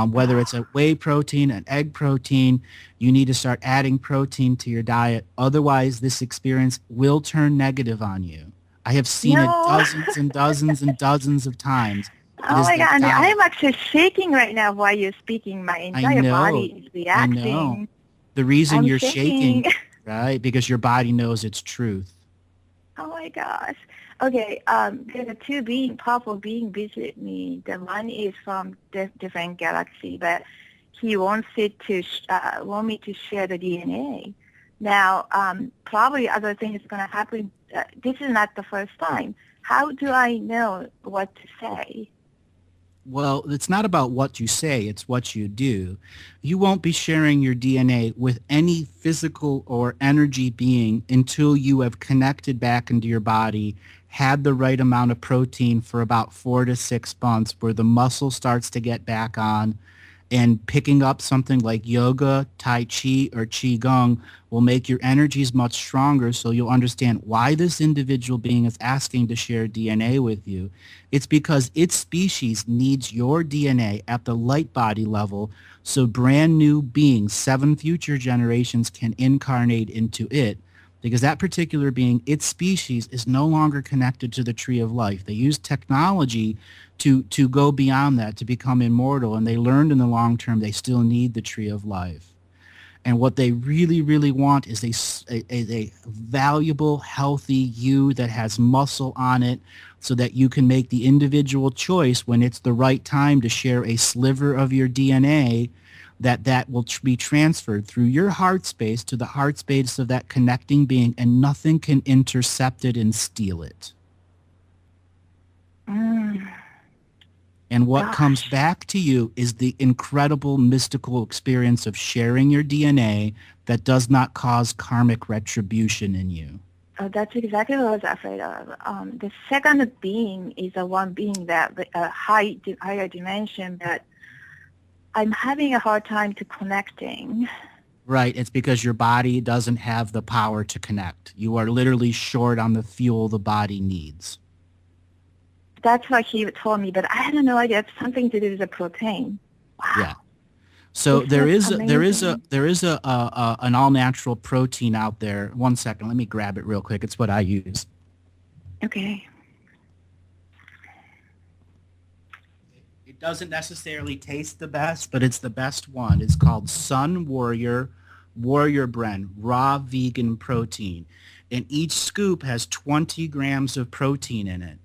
Whether it's a whey protein, an egg protein, you need to start adding protein to your diet. Otherwise, this experience will turn negative on you. I have seen it dozens and dozens and dozens of times. Oh my God, I am actually shaking right now while you're speaking. My entire body is reacting. I know. The reason you're shaking, right, because your body knows its truth. Oh my gosh. Okay, there are two powerful beings visit me. The one is from different galaxy, but he wants want me to share the DNA. Now, probably other things going to happen. This is not the first time. How do I know what to say? Well, it's not about what you say, it's what you do. You won't be sharing your DNA with any physical or energy being until you have connected back into your body, had the right amount of protein for about 4 to 6 months where the muscle starts to get back on, and picking up something like yoga, Tai Chi, or Qigong will make your energies much stronger so you'll understand why this individual being is asking to share DNA with you. It's because its species needs your DNA at the light body level so brand new beings, 7 future generations, can incarnate into it. Because that particular being, its species, is no longer connected to the tree of life. They use technology to go beyond that, to become immortal, and they learned in the long term they still need the tree of life. And what they really, really want is a valuable, healthy you that has muscle on it so that you can make the individual choice when it's the right time to share a sliver of your DNA that will be transferred through your heart space to the heart space of that connecting being, and nothing can intercept it and steal it. And what comes back to you is the incredible mystical experience of sharing your DNA that does not cause karmic retribution in you. Oh, that's exactly what I was afraid of. The second being is the one being that higher dimension, but I'm having a hard time to connecting. Right. It's because your body doesn't have the power to connect. You are literally short on the fuel the body needs. That's what he told me, but I had no idea. It's something to do with the protein. Wow. Yeah. So there is an all natural protein out there. 1 second, let me grab it real quick. It's what I use. Okay. It doesn't necessarily taste the best, but it's the best one. It's called Sun Warrior Bren Raw Vegan Protein, and each scoop has 20 grams of protein in it.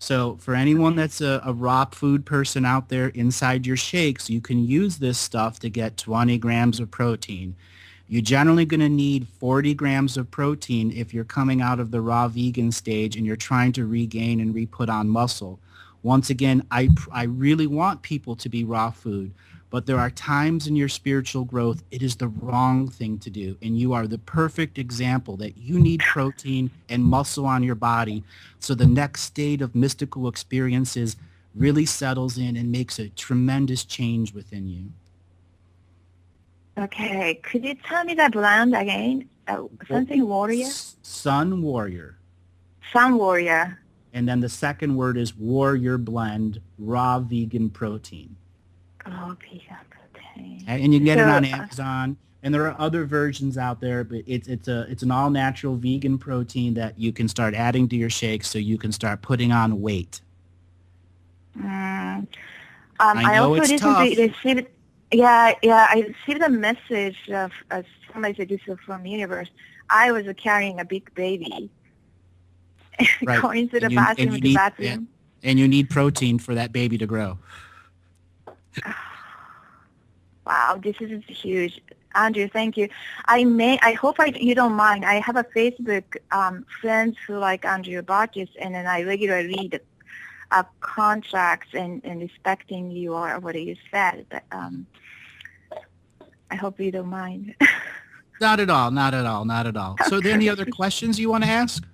So for anyone that's a raw food person out there, inside your shakes, you can use this stuff to get 20 grams of protein. You're generally going to need 40 grams of protein if you're coming out of the raw vegan stage and you're trying to regain and re-put on muscle. Once again, I really want people to be raw food, but there are times in your spiritual growth it is the wrong thing to do, and you are the perfect example that you need protein and muscle on your body so the next state of mystical experiences really settles in and makes a tremendous change within you. Okay, could you tell me the brand again? Something warrior? Sun Warrior. Sun Warrior. And then the second word is Warrior Blend Raw Vegan Protein. Oh, vegan protein. Okay, and you can get it on Amazon. And there are other versions out there, but it's an all-natural vegan protein that you can start adding to your shakes so you can start putting on weight. I know also it's tough. received, I received a message of somebody said this is from Universe. I was carrying a big baby. Right. Going to the And bathroom. And you need protein for that baby to grow. Wow, this is huge. Andrew, thank you. I hope you don't mind. I have a Facebook friends who like Andrew Bartis, and then I regularly read contracts and respecting you or what you said. But I hope you don't mind. Not at all. Not at all. Not at all. So are there any other questions you want to ask?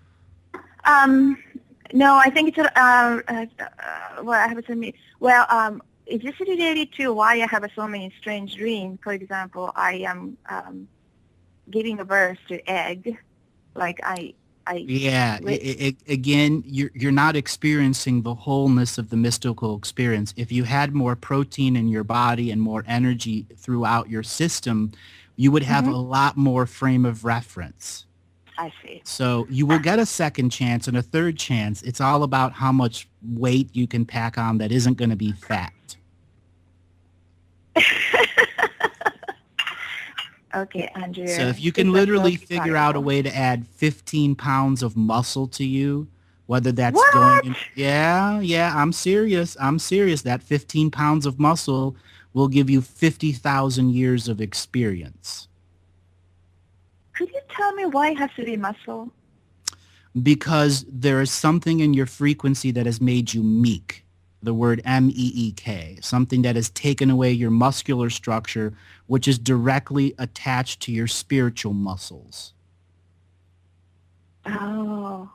No, I think it's well, I have some. Well, is this related to why I have so many strange dreams? For example, I am giving a birth to egg, like again, you're not experiencing the wholeness of the mystical experience. If you had more protein in your body and more energy throughout your system, you would have a lot more frame of reference. I see. So you will get a second chance and a third chance. It's all about how much weight you can pack on that isn't going to be fat. Okay, Andrea. So if you can literally figure out a way to add 15 pounds of muscle to you, whether that's going in, I'm serious. That 15 pounds of muscle will give you 50,000 years of experience. Could you tell me why it has to be muscle? Because there is something in your frequency that has made you meek. The word M-E-E-K, something that has taken away your muscular structure, which is directly attached to your spiritual muscles. Oh.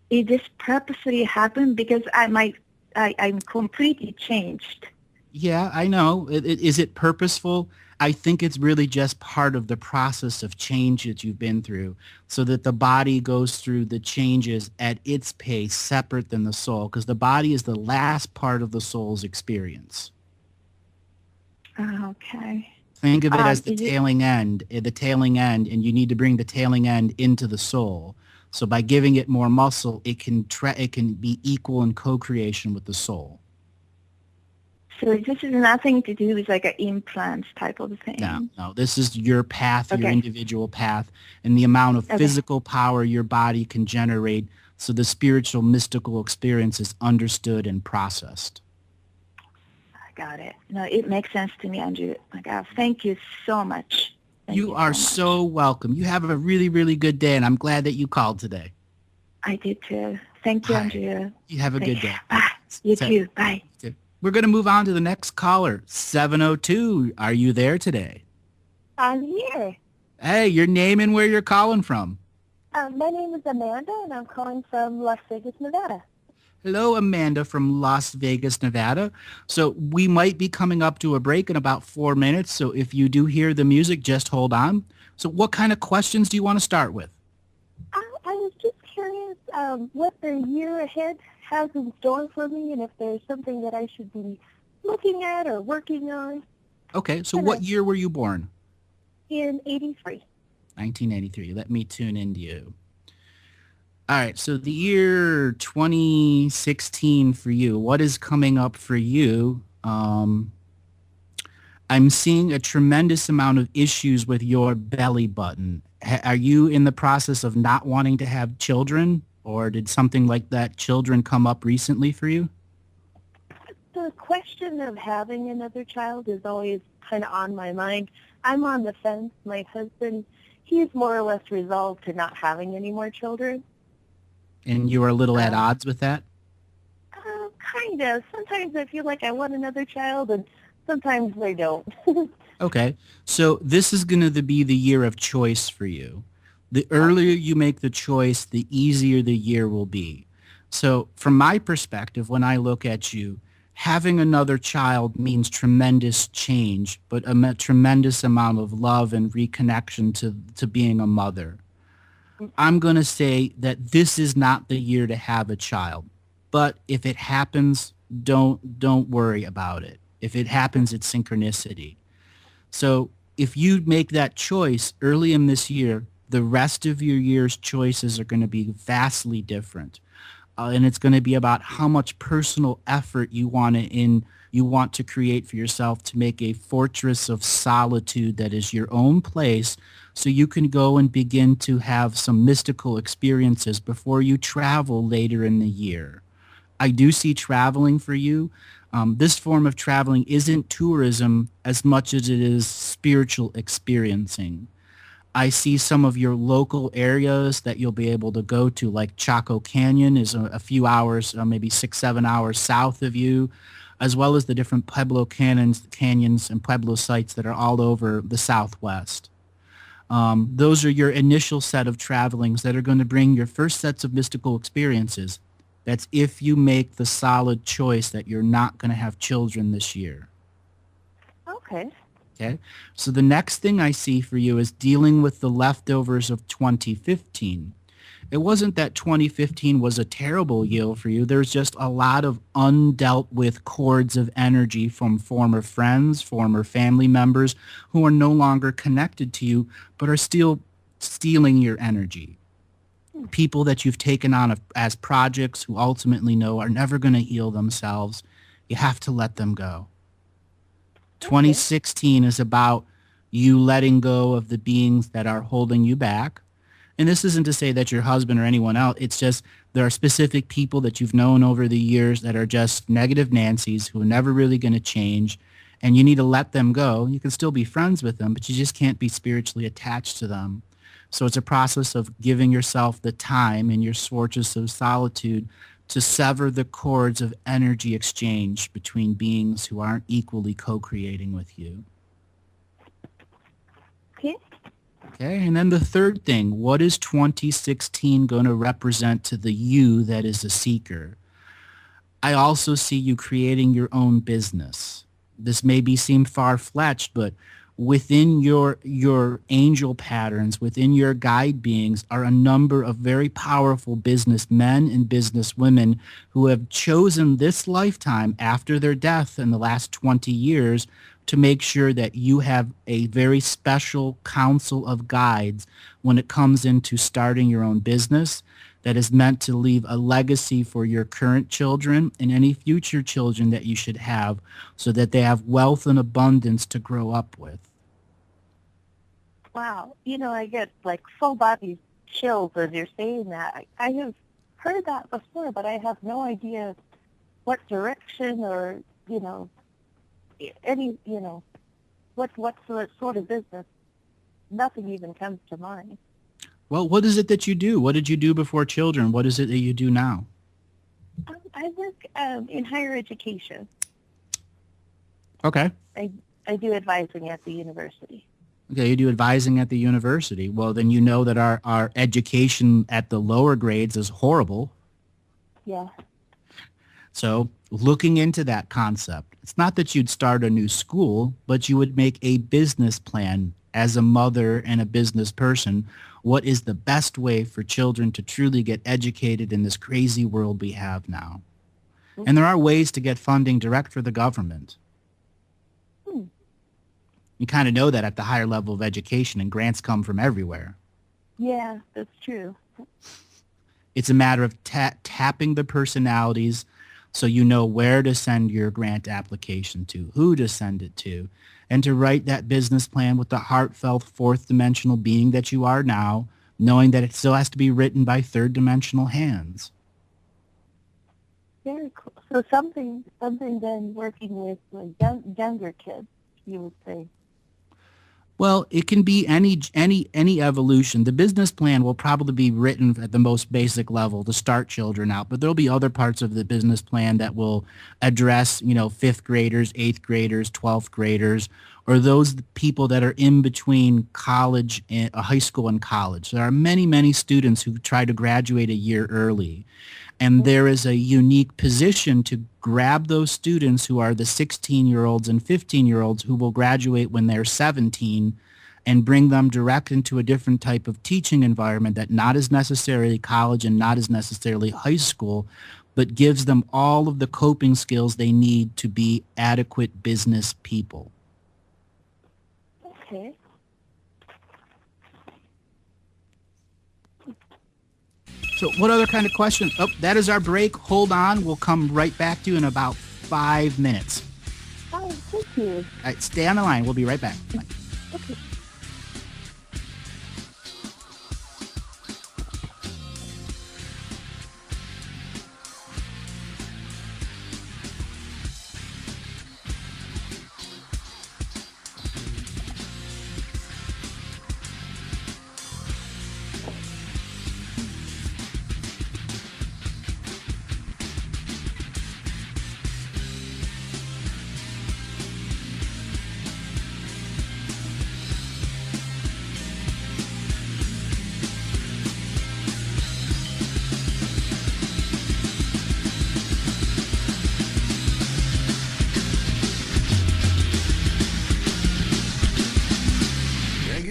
Did this purposely happen? Because I'm completely changed. Yeah, I know. Is it purposeful? I think it's really just part of the process of change that you've been through, so that the body goes through the changes at its pace separate than the soul, because the body is the last part of the soul's experience. Okay. Think of it as the tailing end, and you need to bring the tailing end into the soul. So by giving it more muscle, it can be equal in co-creation with the soul. So this is nothing to do with like an implant type of thing? No. This is your path, your individual path, and the amount of physical power your body can generate, so the spiritual mystical experience is understood and processed. I got it. No, it makes sense to me, Andrew. My God, thank you so much. You are so welcome. You have a really, really good day, and I'm glad that you called today. I did too. Thank you, Andrew. You have a good day. Bye. You too. Bye. We're going to move on to the next caller, 702. Are you there today? I'm here. Hey, your name and where you're calling from. My name is Amanda, and I'm calling from Las Vegas, Nevada. Hello, Amanda from Las Vegas, Nevada. So we might be coming up to a break in about 4 minutes, so if you do hear the music, just hold on. So what kind of questions do you want to start with? I was just curious what the year ahead has in store for me, and if there's something that I should be looking at or working on. Okay, so what year were you born? In 83. 1983. Let me tune into you. All right, so the year 2016 for you, what is coming up for you? I'm seeing a tremendous amount of issues with your belly button. Are you in the process of not wanting to have children? or did something like that, children, come up recently for you? The question of having another child is always kind of on my mind. I'm on the fence. My husband, he's more or less resolved to not having any more children. And you are a little at odds with that? Kind of. Sometimes I feel like I want another child, and sometimes I don't. Okay, so this is going to be the year of choice for you. The earlier you make the choice, the easier the year will be. So from my perspective, when I look at you, having another child means tremendous change, but a tremendous amount of love and reconnection to being a mother. I'm going to say that this is not the year to have a child. But if it happens, don't worry about it. If it happens, it's synchronicity. So if you make that choice early in this year, the rest of your year's choices are going to be vastly different. And it's going to be about how much personal effort you want to create for yourself to make a fortress of solitude that is your own place, so you can go and begin to have some mystical experiences before you travel later in the year. I do see traveling for you. This form of traveling isn't tourism as much as it is spiritual experiencing. I see some of your local areas that you'll be able to go to, like Chaco Canyon is a few hours, maybe 6-7 hours south of you, as well as the different Pueblo canyons and Pueblo sites that are all over the Southwest. Those are your initial set of travelings that are going to bring your first sets of mystical experiences. That's if you make the solid choice that you're not going to have children this year. Okay. Okay. So the next thing I see for you is dealing with the leftovers of 2015. It wasn't that 2015 was a terrible year for you. There's just a lot of undealt with cords of energy from former friends, former family members who are no longer connected to you, but are still stealing your energy. People that you've taken on as projects who ultimately know are never going to heal themselves. You have to let them go. Okay. 2016 is about you letting go of the beings that are holding you back. And this isn't to say that your husband or anyone else. It's just there are specific people that you've known over the years that are just negative Nancys who are never really going to change. And you need to let them go. You can still be friends with them, but you just can't be spiritually attached to them. So it's a process of giving yourself the time in your fortress of solitude to sever the cords of energy exchange between beings who aren't equally co-creating with you. Okay. Okay, and then the third thing, what is 2016 going to represent to the you that is a seeker? I also see you creating your own business. This may seem far-fetched, but within your angel patterns, within your guide beings, are a number of very powerful businessmen and businesswomen who have chosen this lifetime after their death in the last 20 years to make sure that you have a very special council of guides when it comes into starting your own business that is meant to leave a legacy for your current children and any future children that you should have, so that they have wealth and abundance to grow up with. Wow. I get like full body chills as you're saying that. I have heard that before, but I have no idea what direction or, any, what's the sort of business. Nothing even comes to mind. Well, what is it that you do? What did you do before children? What is it that you do now? I work in higher education. Okay. I do advising at the university. Okay, you do advising at the university. Well, then you know that our education at the lower grades is horrible. Yeah. So looking into that concept, it's not that you'd start a new school, but you would make a business plan as a mother and a business person. What is the best way for children to truly get educated in this crazy world we have now? Mm-hmm. And there are ways to get funding direct for the government. You kind of know that at the higher level of education, and grants come from everywhere. Yeah, that's true. It's a matter of tapping the personalities so you know where to send your grant application to, who to send it to, and to write that business plan with the heartfelt fourth dimensional being that you are now, knowing that it still has to be written by third-dimensional hands. Very cool. So something then working with like younger kids, you would say. Well, it can be any evolution. The business plan will probably be written at the most basic level to start children out, but there'll be other parts of the business plan that will address, 5th graders, 8th graders, 12th graders, or those people that are in between college and high school and college. There are many, many students who try to graduate a year early. And there is a unique position to grab those students who are the 16-year-olds and 15-year-olds who will graduate when they're 17 and bring them direct into a different type of teaching environment that not is necessarily college and not is necessarily high school, but gives them all of the coping skills they need to be adequate business people. Okay. So what other kind of questions? Oh, that is our break. Hold on. We'll come right back to you in about 5 minutes. Oh, thank you. All right, stay on the line. We'll be right back. Bye. Okay.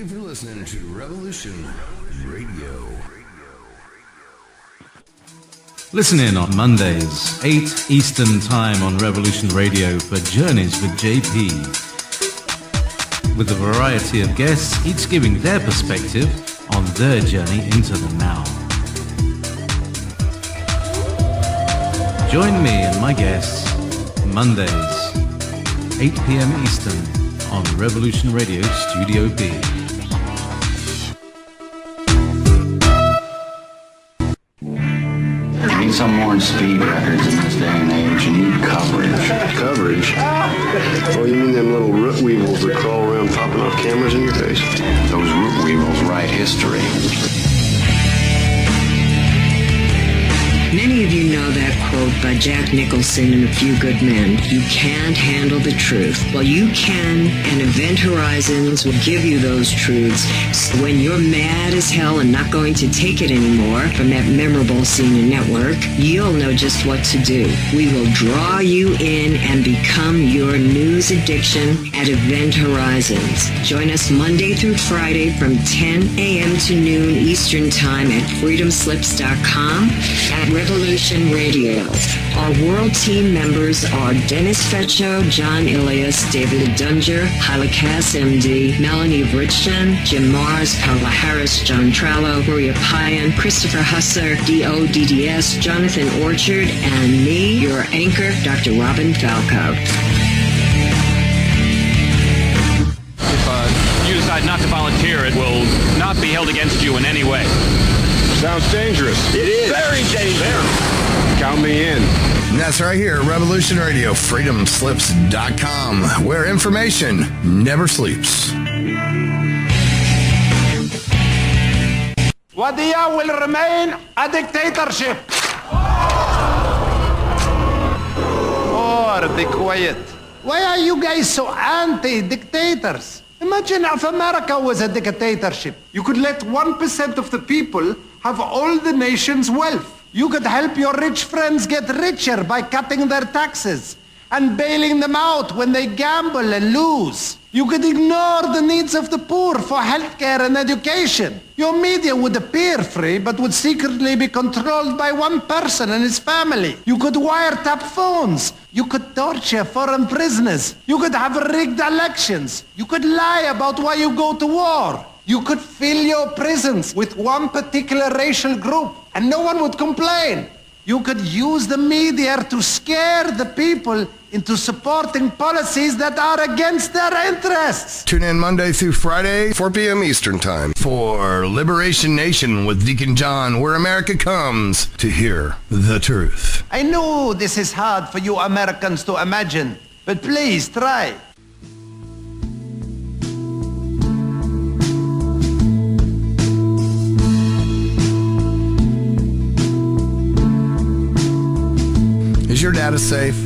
Listening to Revolution Radio. Listen in on Mondays, 8 Eastern Time on Revolution Radio for Journeys with JP. With a variety of guests, each giving their perspective on their journey into the now. Join me and my guests Mondays, 8 p.m. Eastern on Revolution Radio Studio B. Some more speed records in this day and age. You need coverage. Coverage? Oh, you mean them little root weevils that crawl around popping off cameras in your face? Those root weevils write history. Many of you know that quote by Jack Nicholson in A Few Good Men. You can't handle the truth. Well, you can, and Event Horizons will give you those truths. So when you're mad as hell and not going to take it anymore from that memorable senior network, you'll know just what to do. We will draw you in and become your news addiction at Event Horizons. Join us Monday through Friday from 10 a.m. to noon Eastern Time at freedomslips.com at Revolution Radio. Our world team members are Dennis Fetcho, John Ilias, David Dunger, Hyla Cass, MD, Melanie Bridgeton, Jim Mars, Paula Harris, John Trallo, Maria Payan, Christopher Husser, DODDS, Jonathan Orchard, and me, your anchor, Dr. Robin Falco. If you decide not to volunteer, it will not be held against you in any way. Sounds dangerous. It is. Very dangerous. Count me in. And that's right here at Revolution Radio, freedomslips.com, where information never sleeps. Wadiya will remain a dictatorship. Oh, be quiet. Why are you guys so anti-dictators? Imagine if America was a dictatorship. You could let 1% of the people have all the nation's wealth. You could help your rich friends get richer by cutting their taxes and bailing them out when they gamble and lose. You could ignore the needs of the poor for healthcare and education. Your media would appear free, but would secretly be controlled by one person and his family. You could wiretap phones. You could torture foreign prisoners. You could have rigged elections. You could lie about why you go to war. You could fill your prisons with one particular racial group, and no one would complain. You could use the media to scare the people into supporting policies that are against their interests. Tune in Monday through Friday, 4 p.m. Eastern Time for Liberation Nation with Deacon John, where America comes to hear the truth. I know this is hard for you Americans to imagine, but please try. Is your data safe?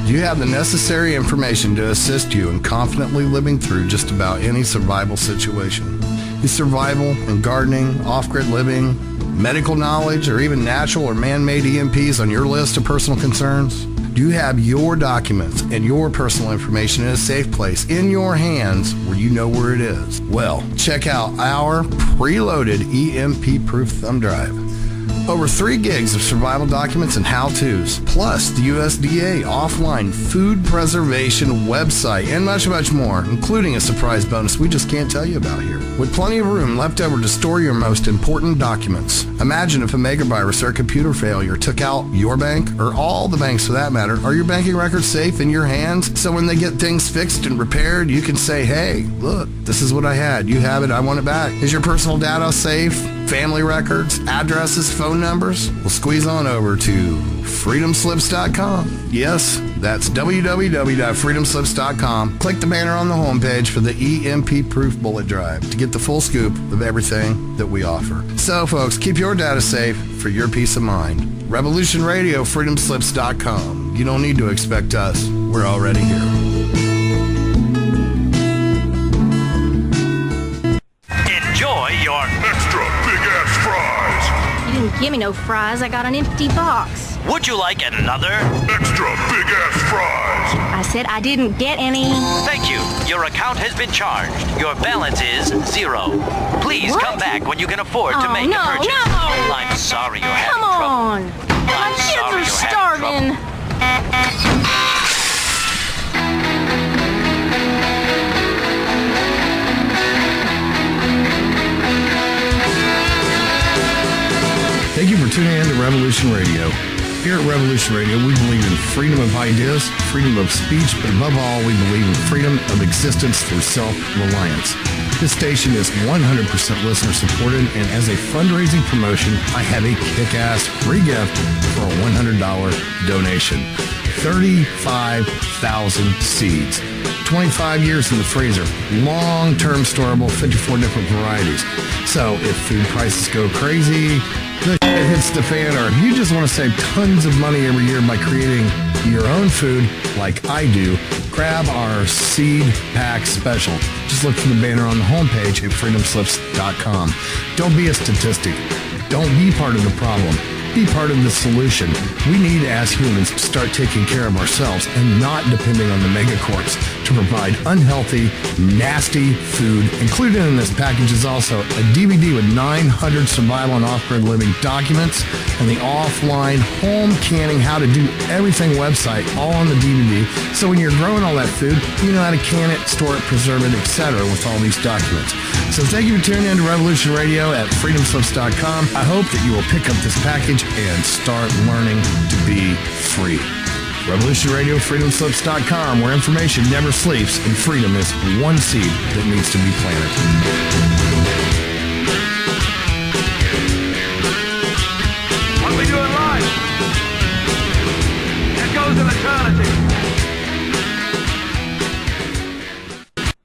Do you have the necessary information to assist you in confidently living through just about any survival situation? Is survival and gardening, off-grid living, medical knowledge, or even natural or man-made EMPs on your list of personal concerns? Do you have your documents and your personal information in a safe place in your hands where you know where it is? Well, check out our preloaded EMP-proof thumb drive. Over 3 gigs of survival documents and how-tos, plus the USDA offline food preservation website, and much, much more, including a surprise bonus we just can't tell you about here. With plenty of room left over to store your most important documents. Imagine if a megavirus or a computer failure took out your bank, or all the banks for that matter. Are your banking records safe in your hands? So when they get things fixed and repaired, you can say, hey, look, this is what I had. You have it. I want it back. Is your personal data safe? Family records, addresses, phone numbers? Well, squeeze on over to freedomslips.com. Yes, that's www.freedomslips.com. Click the banner on the homepage for the EMP-proof bullet drive to get the full scoop of everything that we offer. So, folks, keep your data safe for your peace of mind. Revolution Radio, freedomslips.com. You don't need to expect us. We're already here. Enjoy your extra big-ass fries. You didn't give me no fries. I got an empty box. Would you like another extra big-ass fries? I said I didn't get any. Thank you. Your account has been charged. Your balance is 0. Please come back when you can afford to make a purchase. No. I'm sorry you're having Come trouble. on. My kids are starving. Thank you for tuning in to Revolution Radio. Here at Revolution Radio, we believe in freedom of ideas, freedom of speech, but above all, we believe in freedom of existence through self-reliance. This station is 100% listener-supported, and as a fundraising promotion, I have a kick-ass free gift for a $100 donation. 35,000 seeds. 25 years in the freezer. Long-term storable, 54 different varieties. So if food prices go crazy, the shit hits the fan, or if you just want to save tons of money every year by creating your own food like I do, grab our seed pack special. Just look for the banner on the homepage at freedomslips.com. Don't be a statistic. Don't be part of the problem. Be part of the solution. We need, as humans, to start taking care of ourselves and not depending on the megacorps to provide unhealthy, nasty food. Included in this package is also a DVD with 900 survival and off-grid living documents and the offline home canning how to do everything website all on the DVD. So when you're growing all that food, you know how to can it, store it, preserve it, etc. with all these documents. So thank you for tuning in to Revolution Radio at freedomslips.com. I hope that you will pick up this package and start learning to be free. Revolution Radio, freedomslips.com, where information never sleeps and freedom is one seed that needs to be planted. What are we doing live? Echoes of eternity.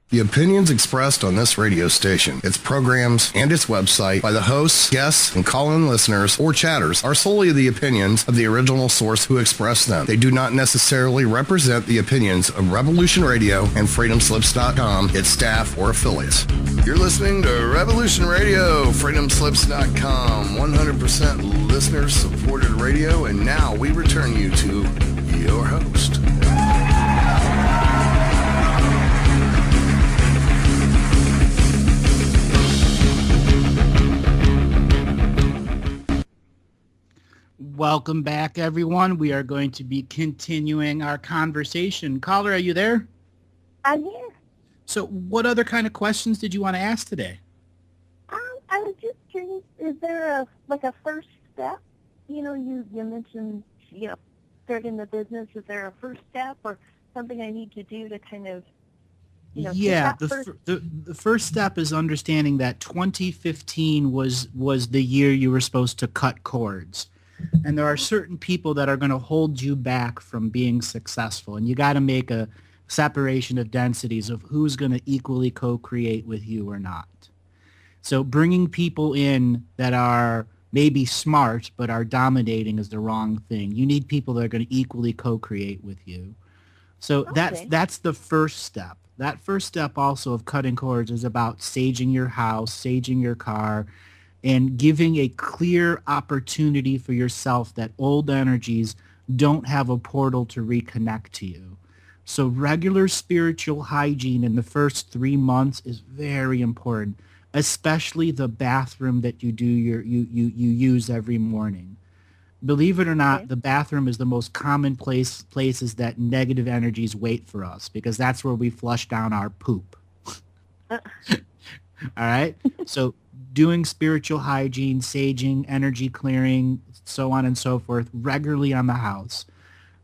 The opinions expressed on this radio station, its programs, and its website by the hosts, guests, and call-in listeners or chatters are solely the opinions of the original source who expressed them. They do not necessarily represent the opinions of Revolution Radio and freedomslips.com, its staff, or affiliates. You're listening to Revolution Radio, freedomslips.com, 100% listener-supported radio, and now we return you to your host. Welcome back, everyone. We are going to be continuing our conversation. Caller, are you there? I'm here. So what other kind of questions did you want to ask today? I was just curious, is there a first step you mentioned, starting the business. Is there a first step or something I need to do to kind of, Yeah, the first step is understanding that 2015 was the year you were supposed to cut cords. And there are certain people that are going to hold you back from being successful. And you got to make a separation of densities of who's going to equally co-create with you or not. So bringing people in that are maybe smart but are dominating is the wrong thing. You need people that are going to equally co-create with you. So that's the first step. That first step also of cutting cords is about saging your house, saging your car, and giving a clear opportunity for yourself that old energies don't have a portal to reconnect to you. So regular spiritual hygiene in the first 3 months is very important, especially the bathroom that you use every morning. Believe it or not, the bathroom is the most common places that negative energies wait for us, because that's where we flush down our poop. All right? So doing spiritual hygiene, saging, energy clearing, so on and so forth, regularly on the house.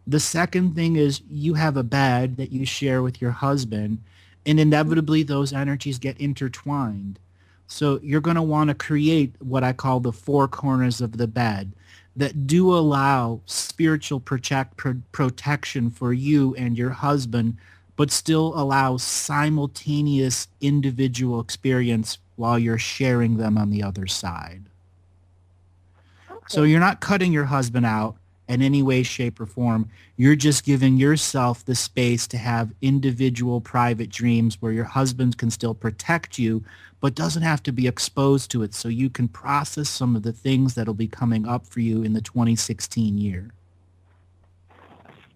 The second thing is you have a bed that you share with your husband, and inevitably those energies get intertwined. So you're going to want to create what I call the four corners of the bed that do allow spiritual protection for you and your husband, but still allow simultaneous individual experience while you're sharing them on the other side. Okay. So you're not cutting your husband out in any way, shape, or form. You're just giving yourself the space to have individual private dreams where your husband can still protect you, but doesn't have to be exposed to it, so you can process some of the things that'll be coming up for you in the 2016 year.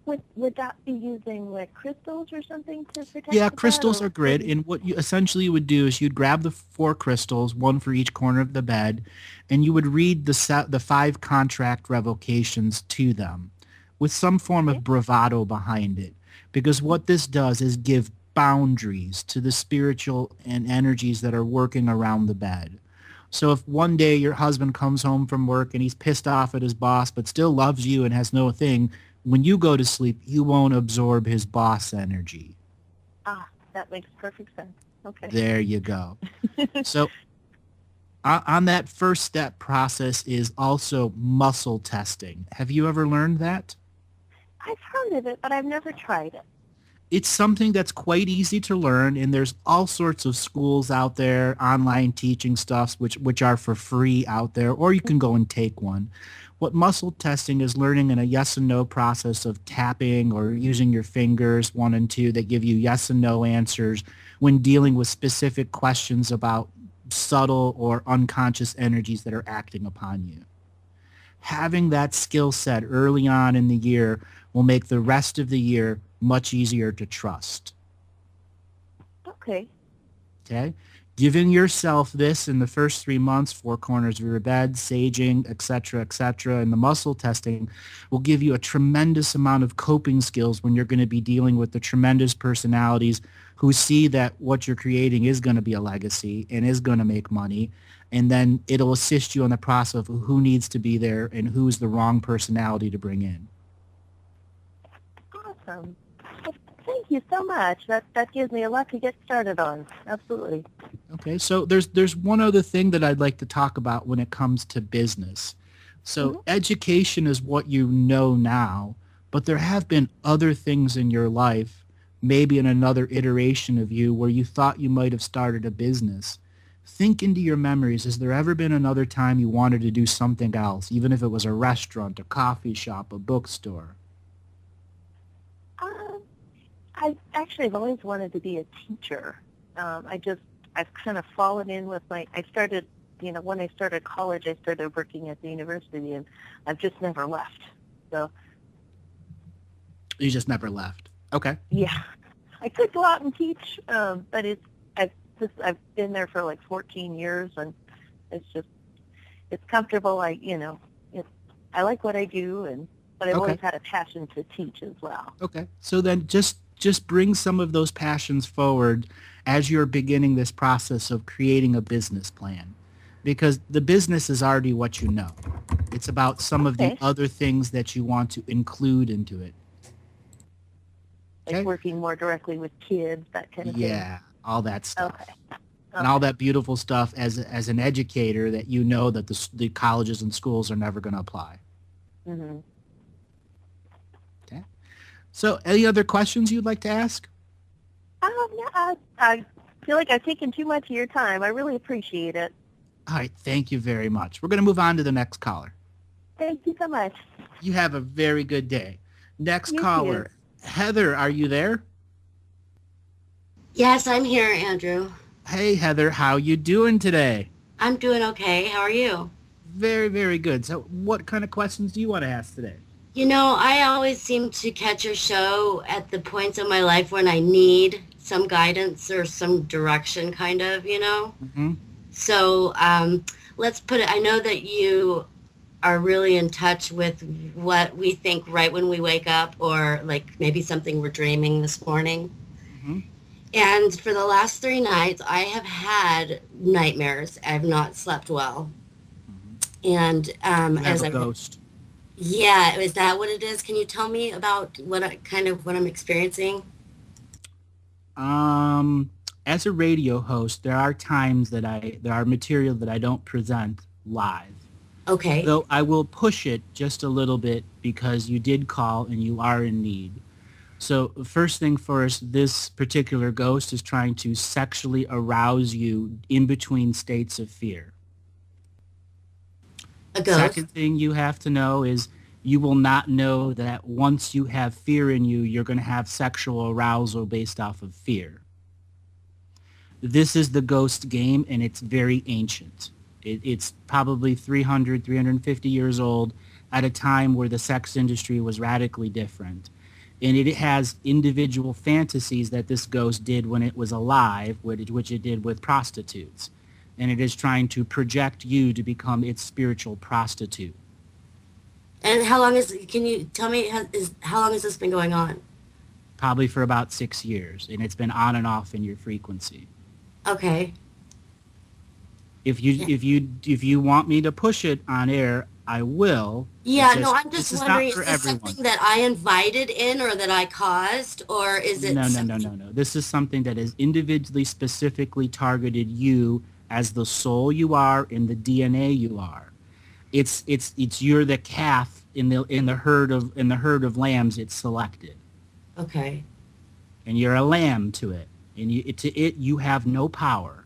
Would that be using like crystals or something to protect? Yeah, crystals are great. And what you essentially would do is you'd grab the 4 crystals, one for each corner of the bed, and you would read the 5 contract revocations to them with some form of bravado behind it. Because what this does is give boundaries to the spiritual and energies that are working around the bed. So if one day your husband comes home from work and he's pissed off at his boss but still loves you and has no thing, when you go to sleep, you won't absorb his boss energy. Ah, that makes perfect sense. Okay. There you go. So on that first step process is also muscle testing. Have you ever learned that? I've heard of it, but I've never tried it. It's something that's quite easy to learn, and there's all sorts of schools out there, online teaching stuffs, which are for free out there, or you can go and take one. What muscle testing is learning in a yes and no process of tapping or using your fingers 1 and 2 that give you yes and no answers when dealing with specific questions about subtle or unconscious energies that are acting upon you. Having that skill set early on in the year will make the rest of the year much easier to trust. Okay. Okay? Giving yourself this in the first 3 months, 4 corners of your bed, saging, etc., and the muscle testing will give you a tremendous amount of coping skills when you're going to be dealing with the tremendous personalities who see that what you're creating is going to be a legacy and is going to make money. And then it'll assist you in the process of who needs to be there and who's the wrong personality to bring in. Awesome. Thank you so much. That gives me a lot to get started on. Absolutely. Okay, so there's one other thing that I'd like to talk about when it comes to business. So education is what you know now, but there have been other things in your life, maybe in another iteration of you, where you thought you might have started a business. Think into your memories. Has there ever been another time you wanted to do something else, even if it was a restaurant, a coffee shop, a bookstore? I've always wanted to be a teacher. I've kind of fallen in with when I started college, I started working at the university, and I've just never left. So. You just never left. Okay. Yeah. I could go out and teach, but I've been there for like 14 years, and it's comfortable. I like what I do, but I've always had a passion to teach as well. Okay. So then just bring some of those passions forward as you're beginning this process of creating a business plan, because the business is already what you know. It's about some of the other things that you want to include into it. Like working more directly with kids, that kind of thing. Yeah, all that stuff. Okay. And all that beautiful stuff as an educator that you know that the colleges and schools are never going to apply. Mm-hmm. Okay. So any other questions you'd like to ask? No, I feel like I've taken too much of your time. I really appreciate it. All right. Thank you very much. We're going to move on to the next caller. Thank you so much. You have a very good day. Next You caller. too. Heather, are you there? Yes, I'm here, Andrew. Hey, Heather. How you doing today? I'm doing okay. How are you? Very, very good. So what kind of questions do you want to ask today? You know, I always seem to catch your show at the points of my life when I need some guidance or some direction, kind of, you know? Mm-hmm. So let's put it, I know that you are really in touch with what we think right when we wake up, or like maybe something we're dreaming this morning. Mm-hmm. And for the last 3 nights, I have had nightmares. I have not slept well. And as a I ghost. Yeah, is that what it is? Can you tell me about what I'm experiencing? As a radio host, there are times that there are material that I don't present live. Okay. Though I will push it just a little bit because you did call and you are in need. So first thing first, this particular ghost is trying to sexually arouse you in between states of fear. A ghost. Second thing you have to know is you will not know that once you have fear in you, you're going to have sexual arousal based off of fear. This is the ghost game, and it's very ancient. It's probably 300, 350 years old at a time where the sex industry was radically different. And it has individual fantasies that this ghost did when it was alive, which it did with prostitutes. And it is trying to project you to become its spiritual prostitute. And can you tell me, how long has this been going on? Probably for about 6 years, and it's been on and off in your frequency. Okay. If you want me to push it on air, I will. Yeah, I'm just wondering, is this everyone. something that I invited in or that I caused, or is it No. This is something that is individually, specifically targeted you as the soul you are and the DNA you are. It's you're the calf in the herd of lambs it's selected. Okay. And you're a lamb to it, and you have no power.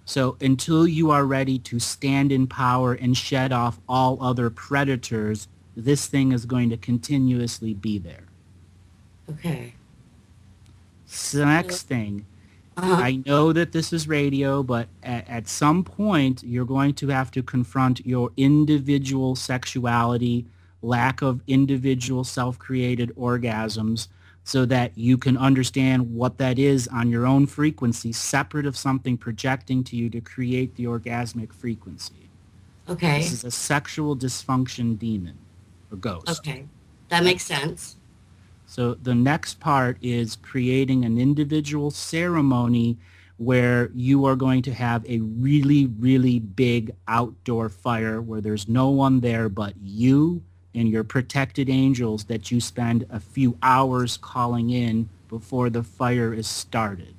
So until you are ready to stand in power and shed off all other predators, this thing is going to continuously be there. Okay. So the next thing, I know that this is radio, but at some point you're going to have to confront your individual sexuality, lack of individual self-created orgasms, so that you can understand what that is on your own frequency, separate of something projecting to you to create the orgasmic frequency. Okay. This is a sexual dysfunction demon or ghost. Okay. That makes sense. So the next part is creating an individual ceremony where you are going to have a really, really big outdoor fire where there's no one there but you and your protected angels that you spend a few hours calling in before the fire is started.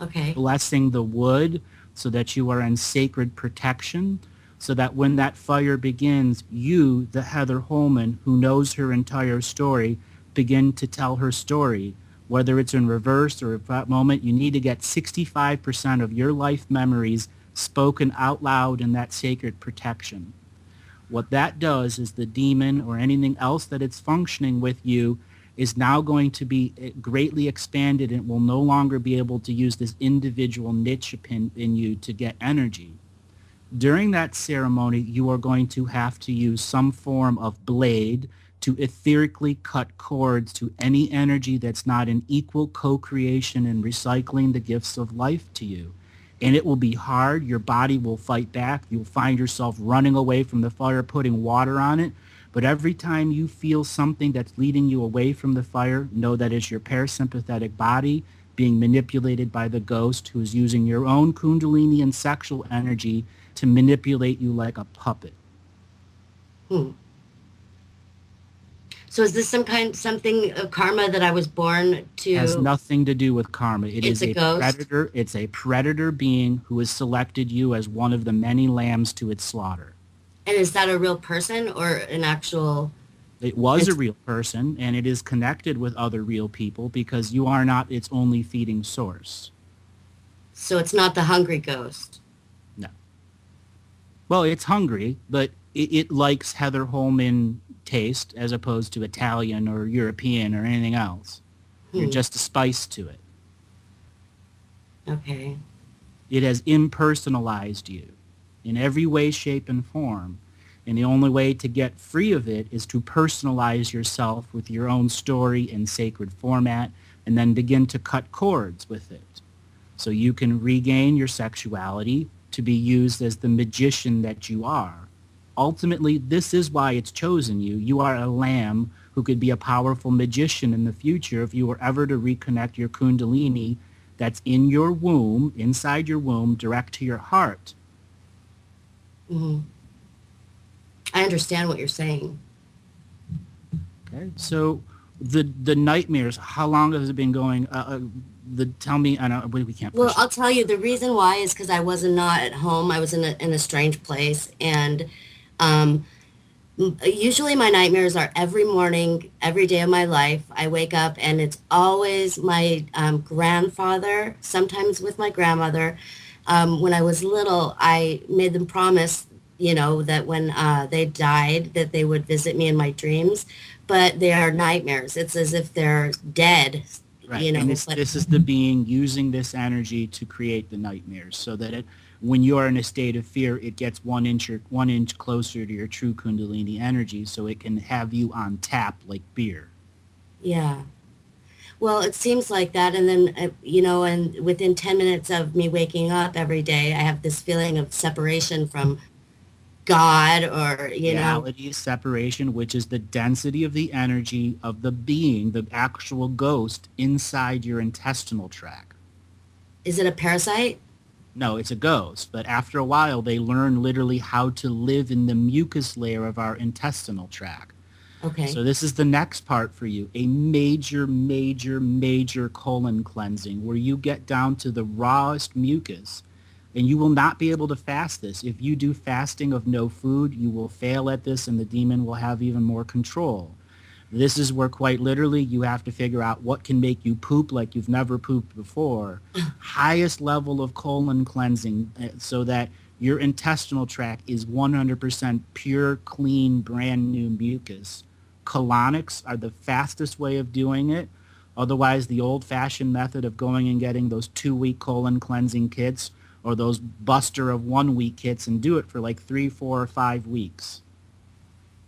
Okay. Blessing the wood so that you are in sacred protection, so that when that fire begins, you, the Heather Holman, who knows her entire story, begin to tell her story. Whether it's in reverse or at that moment, you need to get 65% of your life memories spoken out loud in that sacred protection. What that does is the demon or anything else that it's functioning with you is now going to be greatly expanded and will no longer be able to use this individual niche in you to get energy. During that ceremony, you are going to have to use some form of blade to etherically cut cords to any energy that's not in equal co-creation and recycling the gifts of life to you. And it will be hard. Your body will fight back. You'll find yourself running away from the fire, putting water on it. But every time you feel something that's leading you away from the fire, know that it's your parasympathetic body being manipulated by the ghost who is using your own kundalini and sexual energy to manipulate you like a puppet. So is this something of karma that I was born to? Has nothing to do with karma. It is a ghost? predator. It's a predator being who has selected you as one of the many lambs to its slaughter. And is that a real person or an actual? It was a real person, and it is connected with other real people because you are not its only feeding source. So it's not the hungry ghost? No. Well, it's hungry, but it likes Heather Holman taste as opposed to Italian or European or anything else. You're just a spice to it. Okay. It has impersonalized you in every way, shape, and form. And the only way to get free of it is to personalize yourself with your own story and sacred format and then begin to cut cords with it. So you can regain your sexuality to be used as the magician that you are. Ultimately, this is why it's chosen you. You are a lamb who could be a powerful magician in the future if you were ever to reconnect your kundalini that's in your womb, inside your womb, direct to your heart. Mm-hmm. I understand what you're saying. Okay, so the nightmares, how long has it been going? Tell me, we can't. Well, I'll tell you, the reason why is because I was not at home. I was in a strange place, and usually my nightmares are every morning, every day of my life. I wake up and it's always my grandfather, sometimes with my grandmother. When I was little, I made them promise, that when they died, that they would visit me in my dreams, but they are nightmares. It's as if they're dead. Right. And this is the being using this energy to create the nightmares so that when you are in a state of fear, it gets 1 inch closer to your true Kundalini energy so it can have you on tap like beer. Yeah. Well, it seems like that. And then, and within 10 minutes of me waking up every day, I have this feeling of separation from God or, Reality separation, which is the density of the energy of the being, the actual ghost inside your intestinal tract. Is it a parasite? No, it's a ghost. But after a while, they learn literally how to live in the mucus layer of our intestinal tract. Okay. So this is the next part for you, a major, major, major colon cleansing where you get down to the rawest mucus. And you will not be able to fast this. If you do fasting of no food, you will fail at this and the demon will have even more control. This is where quite literally you have to figure out what can make you poop like you've never pooped before. Highest level of colon cleansing so that your intestinal tract is 100% pure, clean, brand new mucus. Colonics are the fastest way of doing it. Otherwise, the old-fashioned method of going and getting those 2-week colon cleansing kits or those buster of 1-week kits and do it for like 3, 4, or 5 weeks.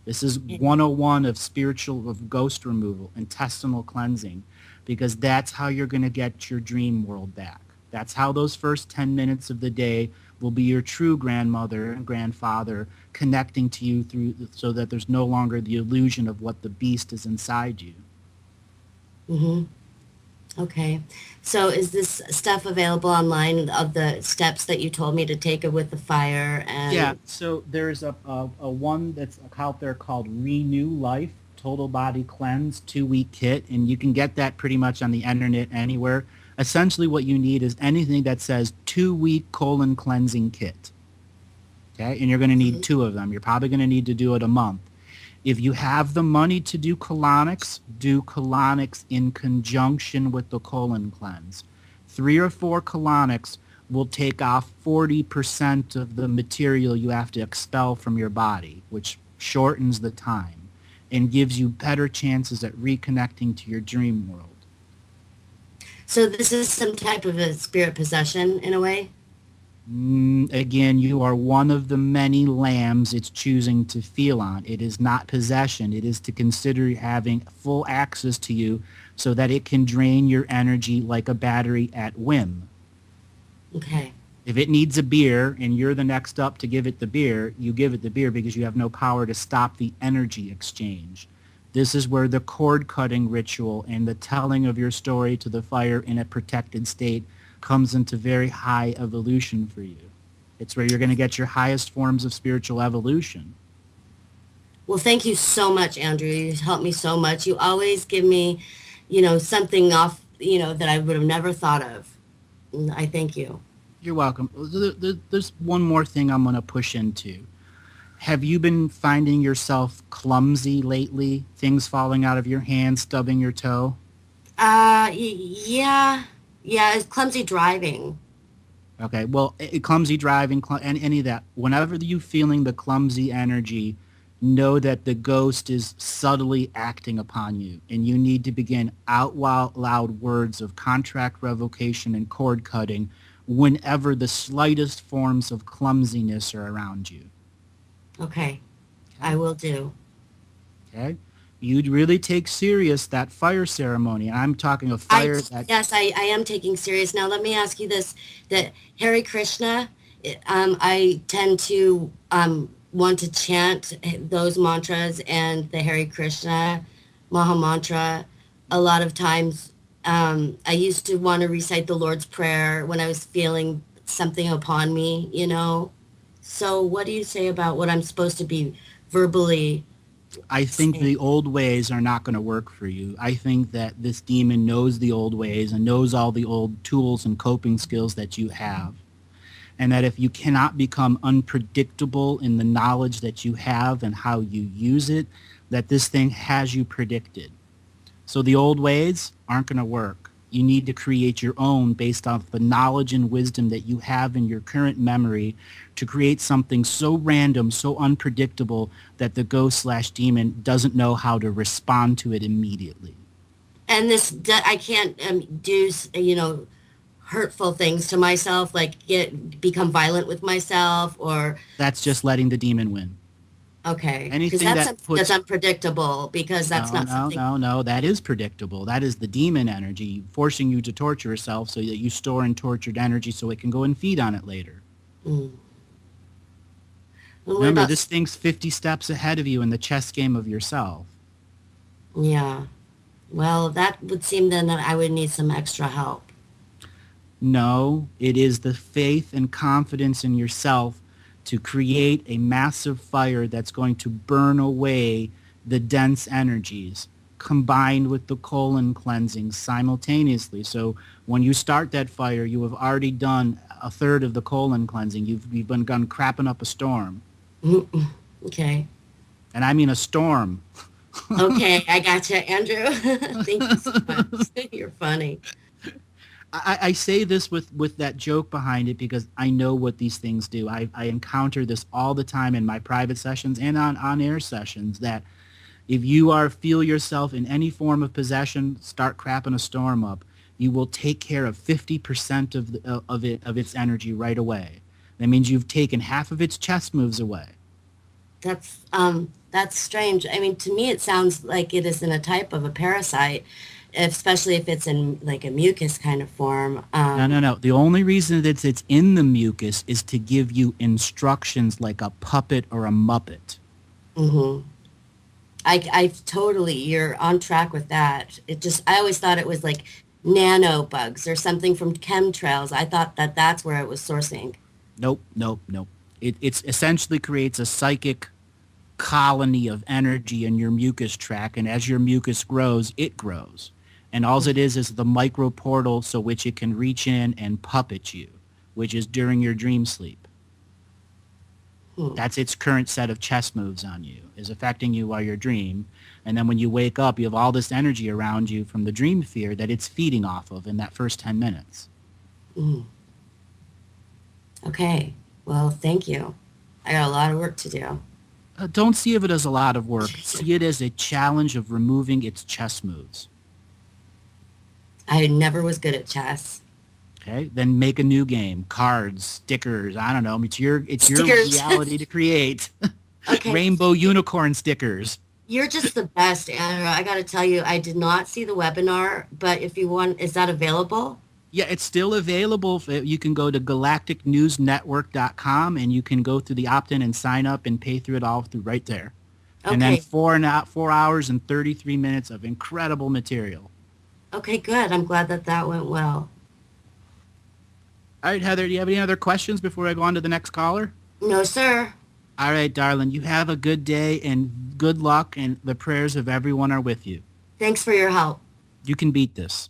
This is 101 of ghost removal, intestinal cleansing, because that's how you're going to get your dream world back. That's how those first 10 minutes of the day will be your true grandmother and grandfather connecting to you through, so that there's no longer the illusion of what the beast is inside you. Mm-hmm. Okay. So is this stuff available online of the steps that you told me to take it with the fire? And yeah, so there's a one that's out there called Renew Life, Total Body Cleanse 2-week kit, and you can get that pretty much on the internet anywhere. Essentially what you need is anything that says 2-week colon cleansing kit. Okay, and you're going to need 2 of them. You're probably going to need to do it a month. If you have the money to do colonics in conjunction with the colon cleanse. 3 or 4 colonics will take off 40% of the material you have to expel from your body, which shortens the time and gives you better chances at reconnecting to your dream world. So this is some type of a spirit possession in a way? Again, you are one of the many lambs it's choosing to feel on. It is not possession. It is to consider having full access to you so that it can drain your energy like a battery at whim. Okay. If it needs a beer and you're the next up to give it the beer, you give it the beer because you have no power to stop the energy exchange. This is where the cord cutting ritual and the telling of your story to the fire in a protected state comes into very high evolution for you. It's where you're going to get your highest forms of spiritual evolution. Well, thank you so much, Andrew. You helped me so much. You always give me, something off, that I would have never thought of. And I thank you. You're welcome. There's one more thing I'm going to push into. Have you been finding yourself clumsy lately? Things falling out of your hand, stubbing your toe? Yeah. Yeah, it's clumsy driving. Okay, well, clumsy driving, any of that. Whenever you're feeling the clumsy energy, know that the ghost is subtly acting upon you, and you need to begin out loud words of contract revocation and cord cutting whenever the slightest forms of clumsiness are around you. Okay, I will do. Okay? You'd really take serious that fire ceremony. And I'm talking of fire Yes, I am taking serious. Now, let me ask you this. That Hare Krishna, I tend to want to chant those mantras and the Hare Krishna Maha Mantra. A lot of times, I used to want to recite the Lord's Prayer when I was feeling something upon me, So what do you say about what I'm supposed to be verbally I think the old ways are not going to work for you. I think that this demon knows the old ways and knows all the old tools and coping skills that you have. And that if you cannot become unpredictable in the knowledge that you have and how you use it, that this thing has you predicted. So the old ways aren't going to work. You need to create your own based off the knowledge and wisdom that you have in your current memory to create something so random, so unpredictable that the ghost/demon doesn't know how to respond to it immediately. And I can't do, hurtful things to myself, like become violent with myself, or... That's just letting the demon win. Okay. Anything that's unpredictable, because that's not something... No, that is predictable. That is the demon energy forcing you to torture yourself so that you store in tortured energy so it can go and feed on it later. Mm. Remember, this thing's 50 steps ahead of you in the chess game of yourself. Yeah. Well, that would seem then that I would need some extra help. No, it is the faith and confidence in yourself to create a massive fire that's going to burn away the dense energies combined with the colon cleansing simultaneously. So when you start that fire, you have already done a third of the colon cleansing. You've begun crapping up a storm. Okay. And I mean a storm. Okay, I gotcha, Andrew. Thank you so much. You're funny. I say this with that joke behind it because I know what these things do. I encounter this all the time in my private sessions and on-air sessions, that if you feel yourself in any form of possession, start crapping a storm up, you will take care of 50% of its energy right away. That means you've taken half of its chess moves away. That's strange. I mean, to me, it sounds like it is in a type of a parasite, especially if it's in like a mucus kind of form. No. The only reason that it's in the mucus is to give you instructions like a puppet or a muppet. Mm-hmm. I totally, you're on track with that. I always thought it was like nano bugs or something from chemtrails. I thought that's where it was sourcing. Nope. It's essentially creates a psychic colony of energy in your mucus tract, and as your mucus grows, it grows. And all it is the micro portal so which it can reach in and puppet you, which is during your dream sleep. That's its current set of chess moves on you, is affecting you while you dream. And then when you wake up, you have all this energy around you from the dream fear that it's feeding off of in that first 10 minutes. Mm. Okay. Well, thank you. I got a lot of work to do. Don't see it as a lot of work. See it as a challenge of removing its chess moves. I never was good at chess. Okay, then make a new game. Cards, stickers, I don't know. It's your reality to create. Okay. Rainbow unicorn stickers. You're just the best, Andrew. I got to tell you, I did not see the webinar, but if you want, is that available? Yeah, it's still available. You can go to galacticnewsnetwork.com and you can go through the opt-in and sign up and pay through it all through right there. Okay. And then 4 hours and 33 minutes of incredible material. Okay, good. I'm glad that went well. All right, Heather, do you have any other questions before I go on to the next caller? No, sir. All right, darling. You have a good day and good luck, and the prayers of everyone are with you. Thanks for your help. You can beat this.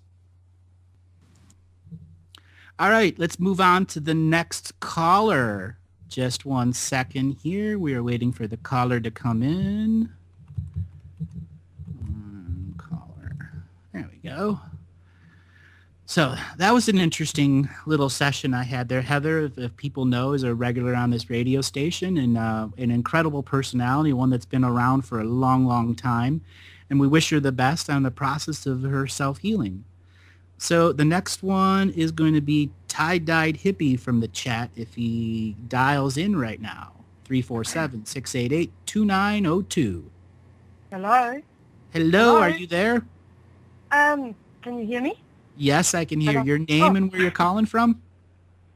All right, let's move on to the next caller. Just 1 second here. We are waiting for the caller to come in. Caller. There we go. So that was an interesting little session I had there. Heather, if people know, is a regular on this radio station and an incredible personality, one that's been around for a long, long time. And we wish her the best on the process of her self-healing. So the next one is going to be Tie-Dyed Hippie from the chat if he dials in right now. 347-688-2902. Hello? Hello, are you there? Can you hear me? Yes, I can hear. Your name and where you're calling from?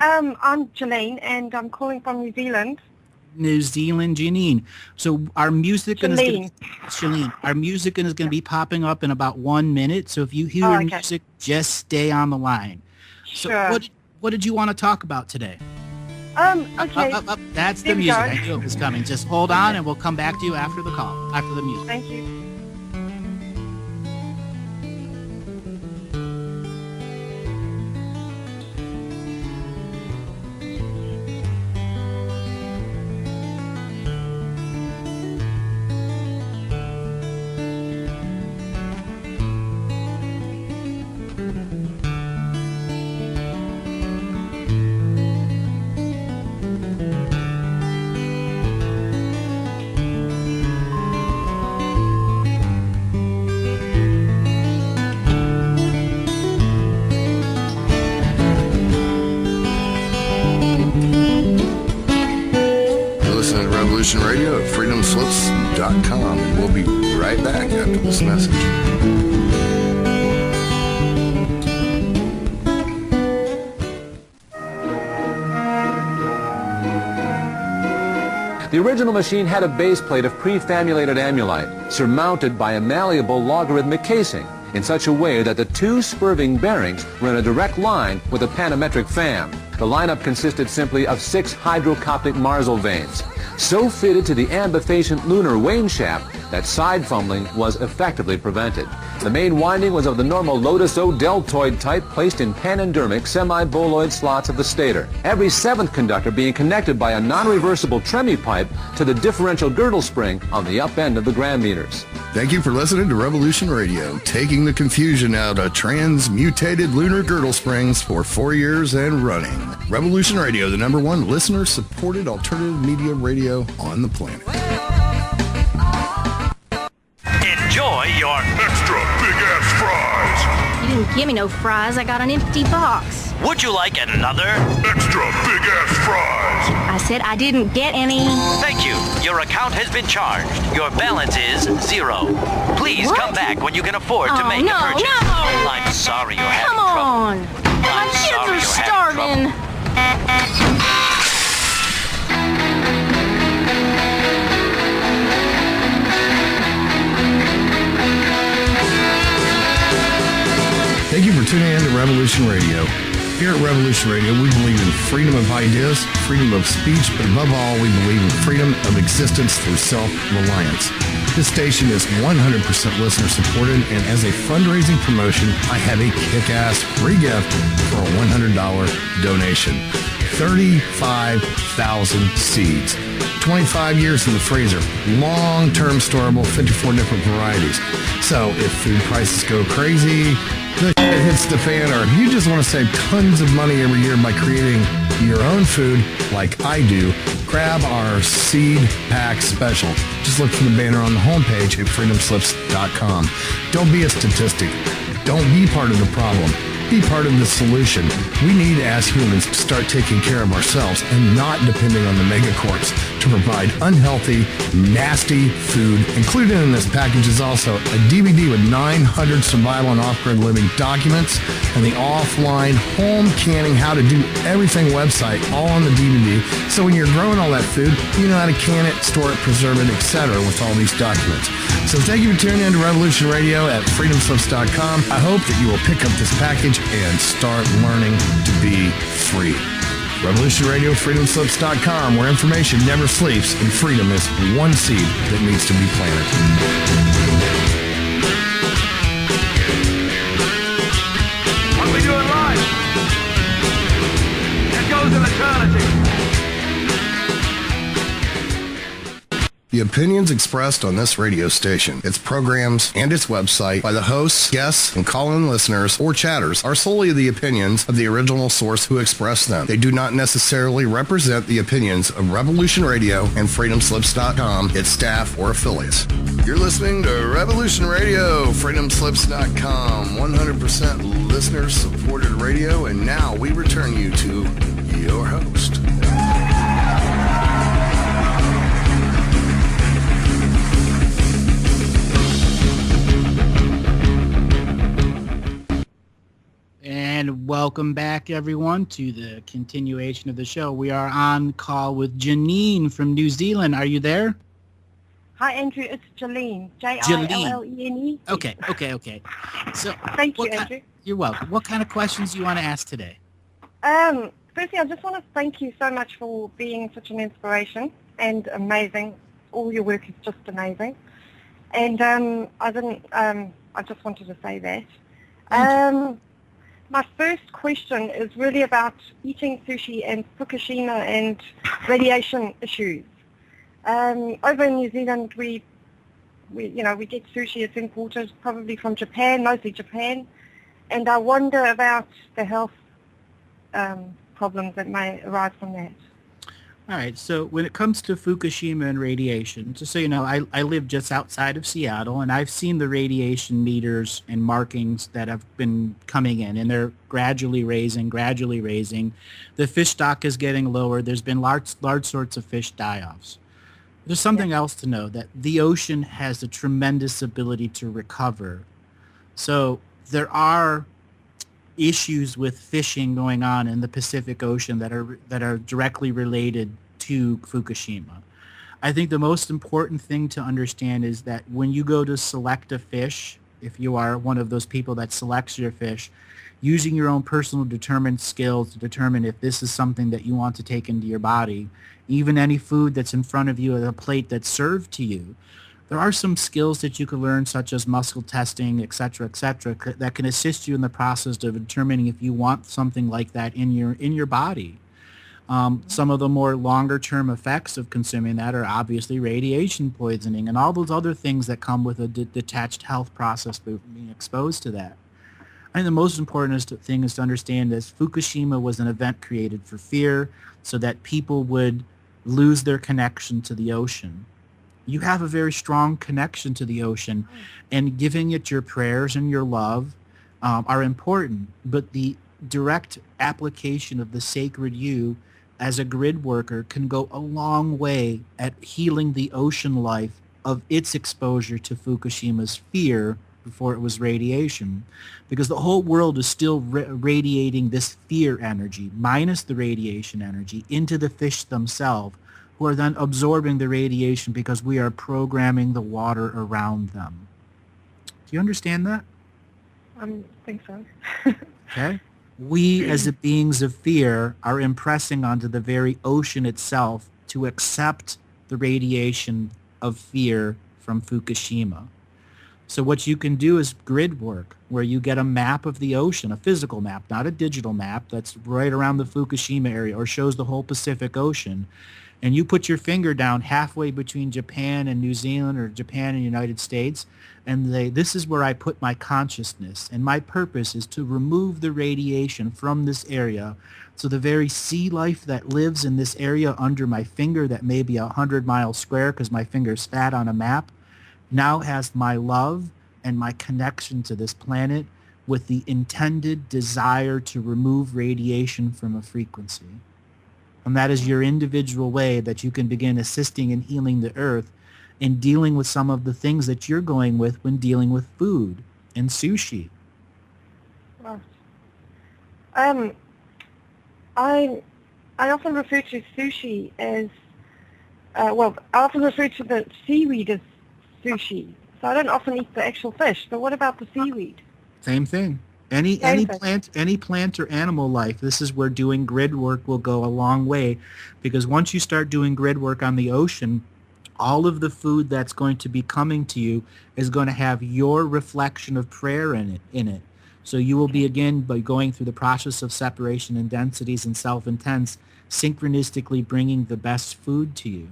I'm Janine, and I'm calling from New Zealand. New Zealand, Janine. So our music is going to be popping up in about 1 minute. So if you hear music, just stay on the line. So Sure. what did you want to talk about today? Okay. That's the Here we music. go. I knew it was coming. Just hold on, and we'll come back to you after the call, after the music. Thank you. Revolution Radio at freedomslips.com, and we'll be right back after this message. The original machine had a base plate of prefamulated amulite, surmounted by a malleable logarithmic casing, in such a way that the two spurving bearings were in a direct line with a panometric fan. The lineup consisted simply of 6 hydrocoptic Marsal vanes, so fitted to the ambifacient lunar wane shaft that side fumbling was effectively prevented. The main winding was of the normal Lotus O deltoid type placed in panendermic semi-boloid slots of the stator, every 7th conductor being connected by a non-reversible tremie pipe to the differential girdle spring on the up end of the gram meters. Thank you for listening to Revolution Radio, taking the confusion out of transmutated lunar girdle springs for 4 years and running. Revolution Radio, the #1 listener-supported alternative media radio on the planet. Enjoy your extra big-ass fries. You didn't give me no fries. I got an empty box. Would you like another extra big-ass fries? I said I didn't get any. Thank you. Your account has been charged. Your balance is 0. Please come back when you can afford to make a purchase. No. I'm sorry you're having Come trouble. on. My kids are starving. Thank you for tuning in to Revolution Radio. Here at Revolution Radio, we believe in freedom of ideas, freedom of speech, but above all, we believe in freedom of existence through self-reliance. This station is 100% listener-supported, and as a fundraising promotion, I have a kick-ass free gift for a $100 donation. 35,000 seeds. 25 years in the freezer. Long-term storable, 54 different varieties. So if food prices go crazy, the shit hits the fan, or if you just want to save tons of money every year by creating your own food like I do, grab our seed pack special. Just look for the banner on the homepage at freedomslips.com. Don't be a statistic. Don't be part of the problem. Be part of the solution. We need, as humans, to start taking care of ourselves and not depending on the megacorps to provide unhealthy, nasty food. Included in this package is also a DVD with 900 survival and off-grid living documents and the offline home canning how to do everything website all on the DVD. So when you're growing all that food, you know how to can it, store it, preserve it, etc. with all these documents. So thank you for tuning in to Revolution Radio at freedomslips.com. I hope that you will pick up this package and start learning to be free. Revolution Radio, freedomslips.com, where information never sleeps and freedom is one seed that needs to be planted. What we do in life, it goes in eternity. The opinions expressed on this radio station, its programs, and its website by the hosts, guests, and call-in listeners or chatters are solely the opinions of the original source who expressed them. They do not necessarily represent the opinions of Revolution Radio and freedomslips.com, its staff, or affiliates. You're listening to Revolution Radio, freedomslips.com, 100% listener-supported radio, and now we return you to your host. And welcome back, everyone, to the continuation of the show. We are on call with Janine from New Zealand. Are you there? Hi, Andrew. It's Jolene. Jillene. Okay. So, Thank you, Andrew. You're welcome. What kind of questions do you want to ask today? Firstly, I just want to thank you so much for being such an inspiration and amazing. All your work is just amazing. And I just wanted to say that. My first question is really about eating sushi and Fukushima and radiation issues. Over in New Zealand, we get sushi. It's imported probably from Japan, mostly Japan, and I wonder about the health problems that may arise from that. All right, so when it comes to Fukushima and radiation, just so you know, I live just outside of Seattle, and I've seen the radiation meters and markings that have been coming in, and they're gradually raising. The fish stock is getting lower. There's been large sorts of fish die-offs. There's something else to know, that the ocean has a tremendous ability to recover. So there are issues with fishing going on in the Pacific Ocean that are directly related to Fukushima. I think the most important thing to understand is that when you go to select a fish, if you are one of those people that selects your fish, using your own personal determined skills to determine if this is something that you want to take into your body, even any food that's in front of you at a plate that's served to you, there are some skills that you can learn, such as muscle testing, et cetera, that can assist you in the process of determining if you want something like that in your body. Some of the more longer-term effects of consuming that are obviously radiation poisoning and all those other things that come with a detached health process being exposed to that. I think the most important thing is to understand that Fukushima was an event created for fear so that people would lose their connection to the ocean. You have a very strong connection to the ocean, and giving it your prayers and your love are important, but the direct application of the sacred you as a grid worker can go a long way at healing the ocean life of its exposure to Fukushima's fear before it was radiation, because the whole world is still radiating this fear energy, minus the radiation energy, into the fish themselves, who are then absorbing the radiation because we are programming the water around them. Do you understand that? I think so. Okay. We, as the beings of fear, are impressing onto the very ocean itself to accept the radiation of fear from Fukushima. So what you can do is grid work, where you get a map of the ocean, a physical map, not a digital map, that's right around the Fukushima area or shows the whole Pacific Ocean. And you put your finger down halfway between Japan and New Zealand, or Japan and United States, and this is where I put my consciousness. And my purpose is to remove the radiation from this area. So the very sea life that lives in this area under my finger, that may be 100 miles square because my finger's fat on a map, now has my love and my connection to this planet with the intended desire to remove radiation from a frequency. And that is your individual way that you can begin assisting and healing the earth and dealing with some of the things that you're going with when dealing with food and sushi. Well, I often refer to sushi as, I often refer to the seaweed as sushi. So I don't often eat the actual fish. But what about the seaweed? Same thing. Any plant or animal life, this is where doing grid work will go a long way, because once you start doing grid work on the ocean, all of the food that's going to be coming to you is going to have your reflection of prayer in it. So you will be, again, by going through the process of separation and densities and self-intents, synchronistically bringing the best food to you.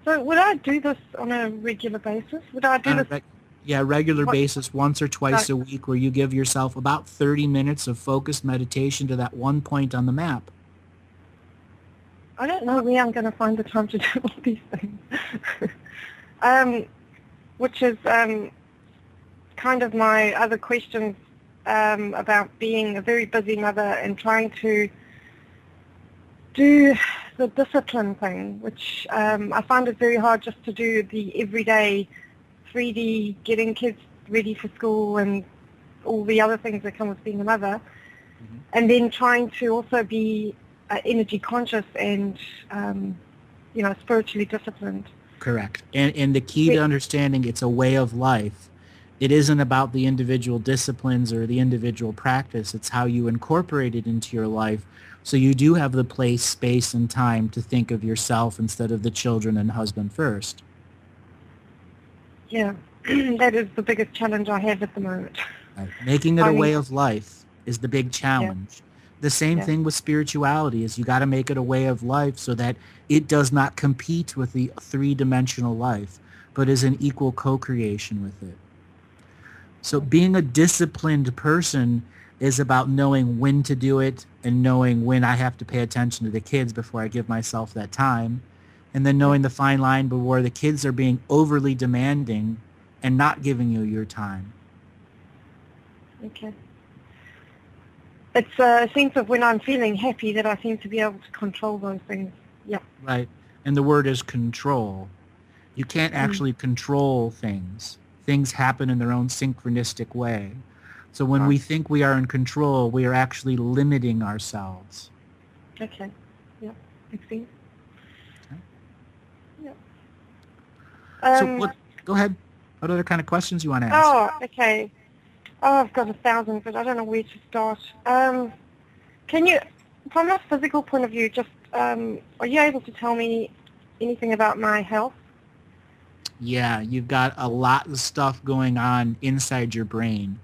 So would I do this on a regular basis? Would I do this? Regular basis, once or twice a week, where you give yourself about 30 minutes of focused meditation to that one point on the map. I don't know where I'm going to find the time to do all these things. Which is kind of my other questions about being a very busy mother and trying to do the discipline thing, which I find it very hard just to do the everyday 3D, getting kids ready for school and all the other things that come with being a mother, and then trying to also be energy conscious and, spiritually disciplined. Correct. And the key to understanding it's a way of life, it isn't about the individual disciplines or the individual practice. It's how you incorporate it into your life. So you do have the place, space, and time to think of yourself instead of the children and husband first. Yeah, that is the biggest challenge I have at the moment. Right. Making it a way of life is the big challenge. Yeah. The same thing with spirituality is you got to make it a way of life so that it does not compete with the three-dimensional life, but is an equal co-creation with it. So being a disciplined person is about knowing when to do it and knowing when I have to pay attention to the kids before I give myself that time. And then knowing the fine line where the kids are being overly demanding and not giving you your time. Okay. It's a sense of when I'm feeling happy that I seem to be able to control those things. Yeah. Right. And the word is control. You can't actually control things. Things happen in their own synchronistic way. So when we think we are in control, we are actually limiting ourselves. Okay. Yeah. Makes sense. Go ahead. What other kind of questions you want to ask? Oh, okay. Oh, I've got 1,000, but I don't know where to start. Can you, from a physical point of view, just are you able to tell me anything about my health? Yeah, you've got a lot of stuff going on inside your brain.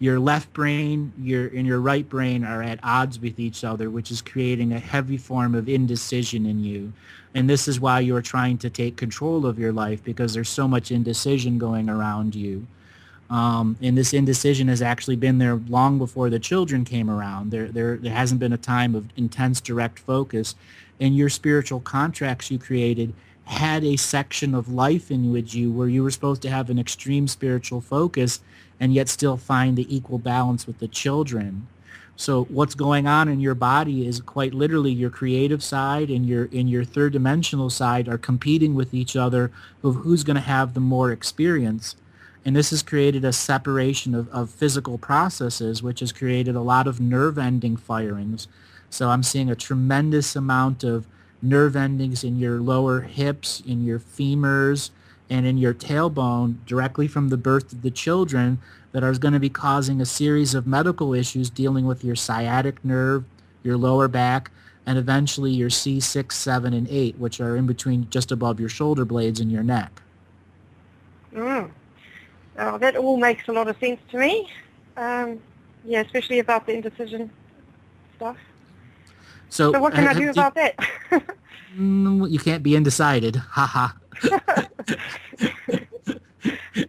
Your left brain and your right brain are at odds with each other, which is creating a heavy form of indecision in you. And this is why you're trying to take control of your life, because there's so much indecision going around you. And this indecision has actually been there long before the children came around. There hasn't been a time of intense direct focus. And your spiritual contracts you created had a section of life in which you where you were supposed to have an extreme spiritual focus and yet still find the equal balance with the children. So what's going on in your body is quite literally your creative side and your third dimensional side are competing with each other of who's going to have the more experience. And this has created a separation of physical processes, which has created a lot of nerve ending firings. So I'm seeing a tremendous amount of nerve endings in your lower hips, in your femurs, and in your tailbone directly from the birth of the children that are going to be causing a series of medical issues dealing with your sciatic nerve, your lower back, and eventually your C6, 7, and 8, which are in between just above your shoulder blades and your neck. Oh, that all makes a lot of sense to me. Yeah, especially about the indecision stuff. So what can I do about that? You can't be undecided. Ha ha.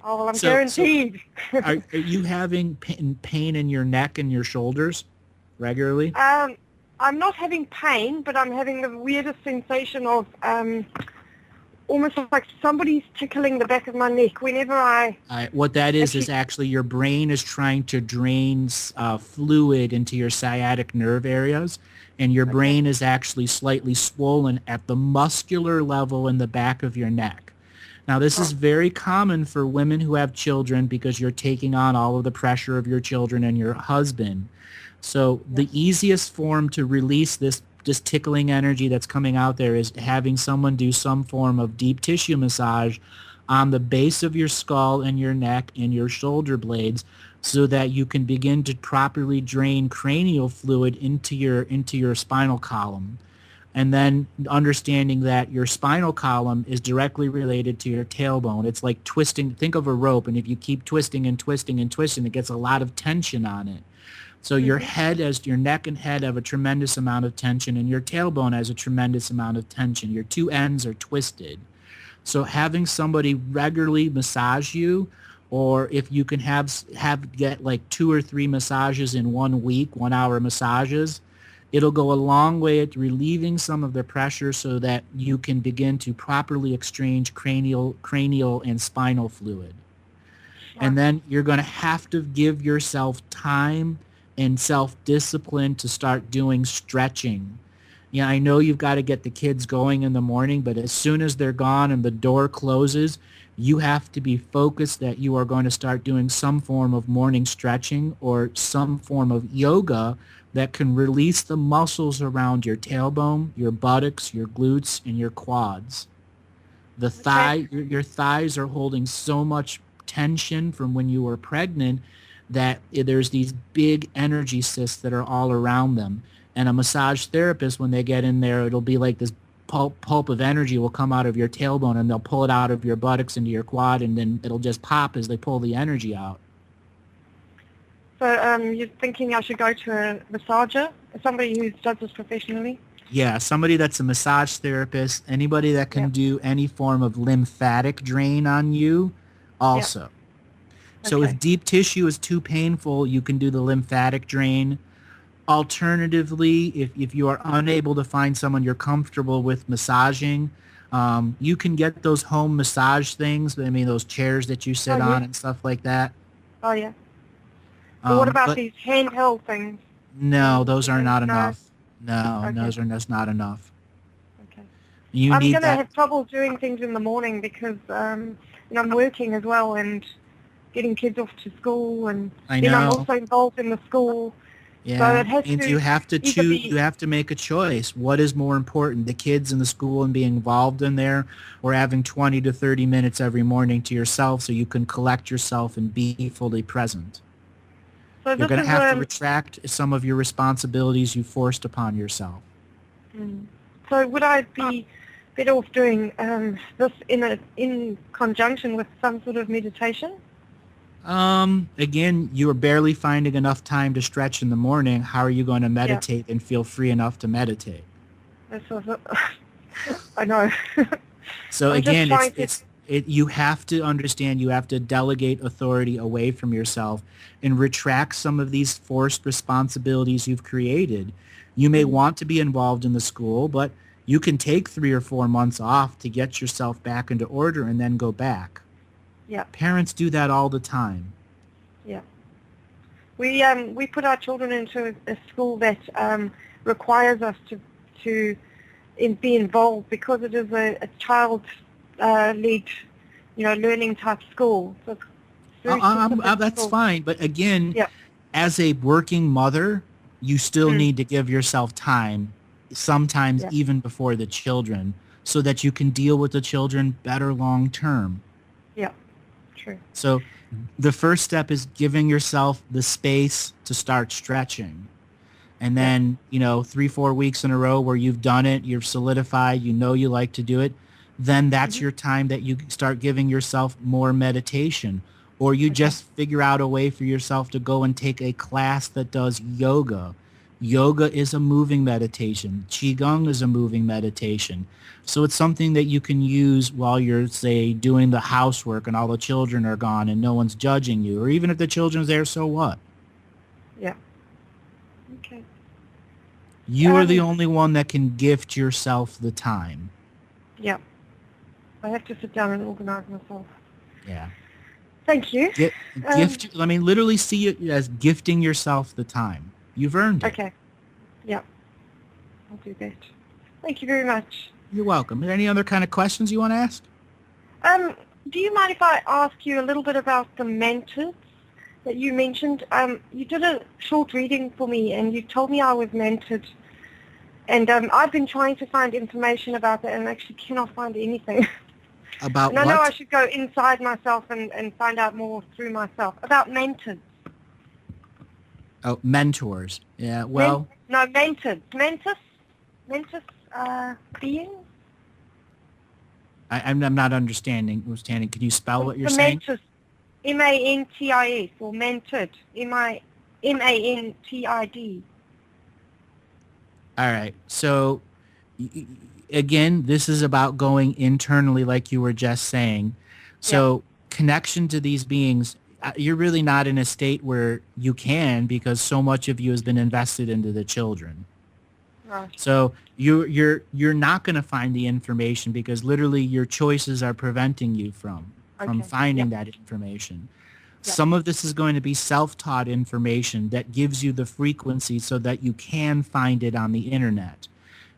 Oh, well, I'm guaranteed. Are you having pain in your neck and your shoulders regularly? I'm not having pain, but I'm having the weirdest sensation of almost like somebody's tickling the back of my neck whenever what that is actually your brain is trying to drain fluid into your sciatic nerve areas, and your brain is actually slightly swollen at the muscular level in the back of your neck. Now, this is very common for women who have children because you're taking on all of the pressure of your children and your husband. So the easiest form to release this tickling energy that's coming out there is having someone do some form of deep tissue massage on the base of your skull and your neck and your shoulder blades so that you can begin to properly drain cranial fluid into your spinal column. And then understanding that your spinal column is directly related to your tailbone. It's like twisting. Think of a rope, and if you keep twisting and twisting and twisting, it gets a lot of tension on it. So your neck and head have a tremendous amount of tension, and your tailbone has a tremendous amount of tension. Your two ends are twisted. So having somebody regularly massage you, or if you can get like 2 or 3 massages in 1 week, 1 hour massages, it'll go a long way at relieving some of the pressure so that you can begin to properly exchange cranial and spinal fluid. Sure. And then you're going to have to give yourself time and self-discipline to start doing stretching. Yeah, I know you've got to get the kids going in the morning, but as soon as they're gone and the door closes, you have to be focused that you are going to start doing some form of morning stretching or some form of yoga that can release the muscles around your tailbone, your buttocks, your glutes, and your quads. Your thighs are holding so much tension from when you were pregnant that there's these big energy cysts that are all around them. And a massage therapist, when they get in there, it'll be like this pulp of energy will come out of your tailbone, and they'll pull it out of your buttocks into your quad, and then it'll just pop as they pull the energy out. So you're thinking I should go to a massager, somebody who does this professionally? Yeah, somebody that's a massage therapist, anybody that can do any form of lymphatic drain on you also. Yep. So if deep tissue is too painful, you can do the lymphatic drain. Alternatively, if you are unable to find someone you're comfortable with massaging, you can get those home massage things. I mean, those chairs that you sit on and stuff like that. Oh, yeah. So what about these handheld things? No, those are not enough. No, those are just not enough. Okay. I'm going to have trouble doing things in the morning because I'm working as well and getting kids off to school, and then I'm also involved in the school. Yeah, so it has you have to choose. You have to make a choice. What is more important, the kids in the school and being involved in there, or having 20 to 30 minutes every morning to yourself so you can collect yourself and be fully present? So you're going to have to retract some of your responsibilities you forced upon yourself. So would I be better off doing this in conjunction with some sort of meditation? Again, you are barely finding enough time to stretch in the morning. How are you going to meditate and feel free enough to meditate? I know. So again, you have to understand, you have to delegate authority away from yourself and retract some of these forced responsibilities you've created. You may want to be involved in the school, but you can take 3 or 4 months off to get yourself back into order and then go back. Yeah. Parents do that all the time. Yeah. We put our children into a school that requires us to be involved because it is a child-led, learning type school. So it's that's fine, but again, as a working mother, you still need to give yourself time, sometimes even before the children, so that you can deal with the children better long term. Yeah. True. So the first step is giving yourself the space to start stretching. And then, 3-4 weeks in a row where you've done it, you're solidified, you like to do it, then that's your time that you start giving yourself more meditation. Or you just figure out a way for yourself to go and take a class that does yoga. Yoga is a moving meditation. Qigong is a moving meditation. So it's something that you can use while you're, say, doing the housework and all the children are gone and no one's judging you. Or even if the children's there, so what? Yeah. Okay. You are the only one that can gift yourself the time. Yeah. I have to sit down and organize myself. Yeah. Thank you. Literally see it as gifting yourself the time. You've earned it. Okay. Yeah. I'll do that. Thank you very much. You're welcome. Are there any other kind of questions you want to ask? Do you mind if I ask you a little bit about the mantids that you mentioned? You did a short reading for me and you told me I was mantid. And I've been trying to find information about that and actually cannot find anything. About and I know I should go inside myself and find out more through myself. About mantids. Oh, mentors. Yeah, well... mentored. Mentis being? I'm not understanding. Can you spell what you're saying? Mentis. M-A-N-T-I-S, or mentored. M-A-N-T-I-D. All right. So, again, this is about going internally like you were just saying. So connection to these beings, you're really not in a state where you can, because so much of you has been invested into the children. Right. So you're not going to find the information because literally your choices are preventing you from finding that information. Some of this is going to be self-taught information that gives you the frequency so that you can find it on the internet.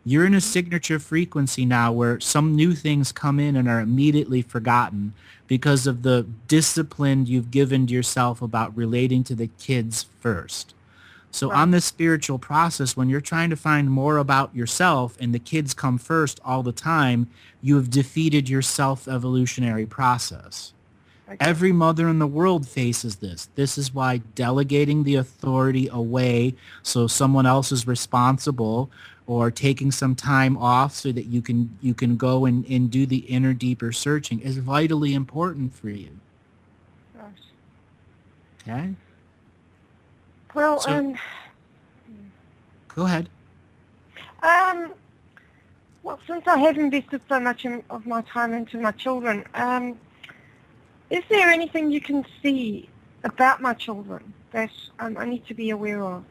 You're in a signature frequency now where some new things come in and are immediately forgotten because of the discipline you've given to yourself about relating to the kids first. So on this spiritual process, when you're trying to find more about yourself and the kids come first all the time, you have defeated your self-evolutionary process. Okay. Every mother in the world faces this. This is why delegating the authority away so someone else is responsible, or taking some time off so that you can go and do the inner, deeper searching is vitally important for you. Gosh. Okay? Well, go ahead. Well, since I have invested so much of my time into my children, is there anything you can see about my children that I need to be aware of?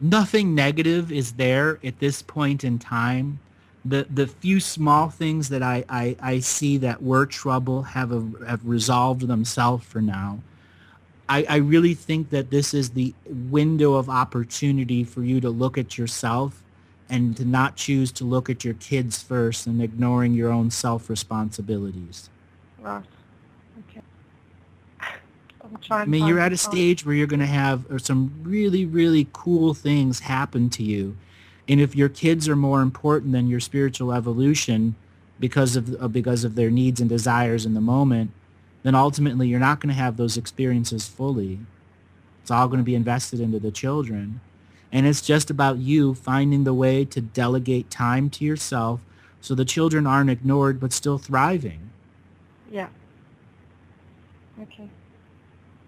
Nothing negative is there at this point in time. The few small things that I see that were trouble have resolved themselves for now. I really think that this is the window of opportunity for you to look at yourself and to not choose to look at your kids first and ignoring your own self-responsibilities. Right. Okay. I mean, you're at a stage where you're going to have some really, really cool things happen to you. And if your kids are more important than your spiritual evolution because of their needs and desires in the moment, then ultimately you're not going to have those experiences fully. It's all going to be invested into the children. And it's just about you finding the way to delegate time to yourself so the children aren't ignored but still thriving. Yeah. Okay.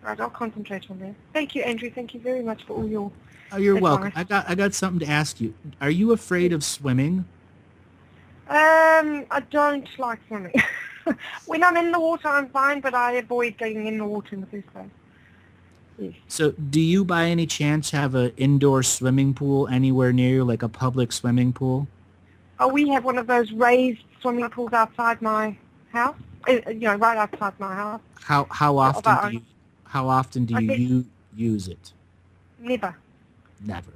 Right, I'll concentrate on that. Thank you, Andrew. Thank you very much for all your you're advice. welcome. I got something to ask you. Are you afraid of swimming? I don't like swimming. When I'm in the water, I'm fine, but I avoid getting in the water in the first place. Yes. So do you by any chance have an indoor swimming pool anywhere near you, like a public swimming pool? Oh, we have one of those raised swimming pools outside my house, right outside my house. How often do you use it? Never. Never.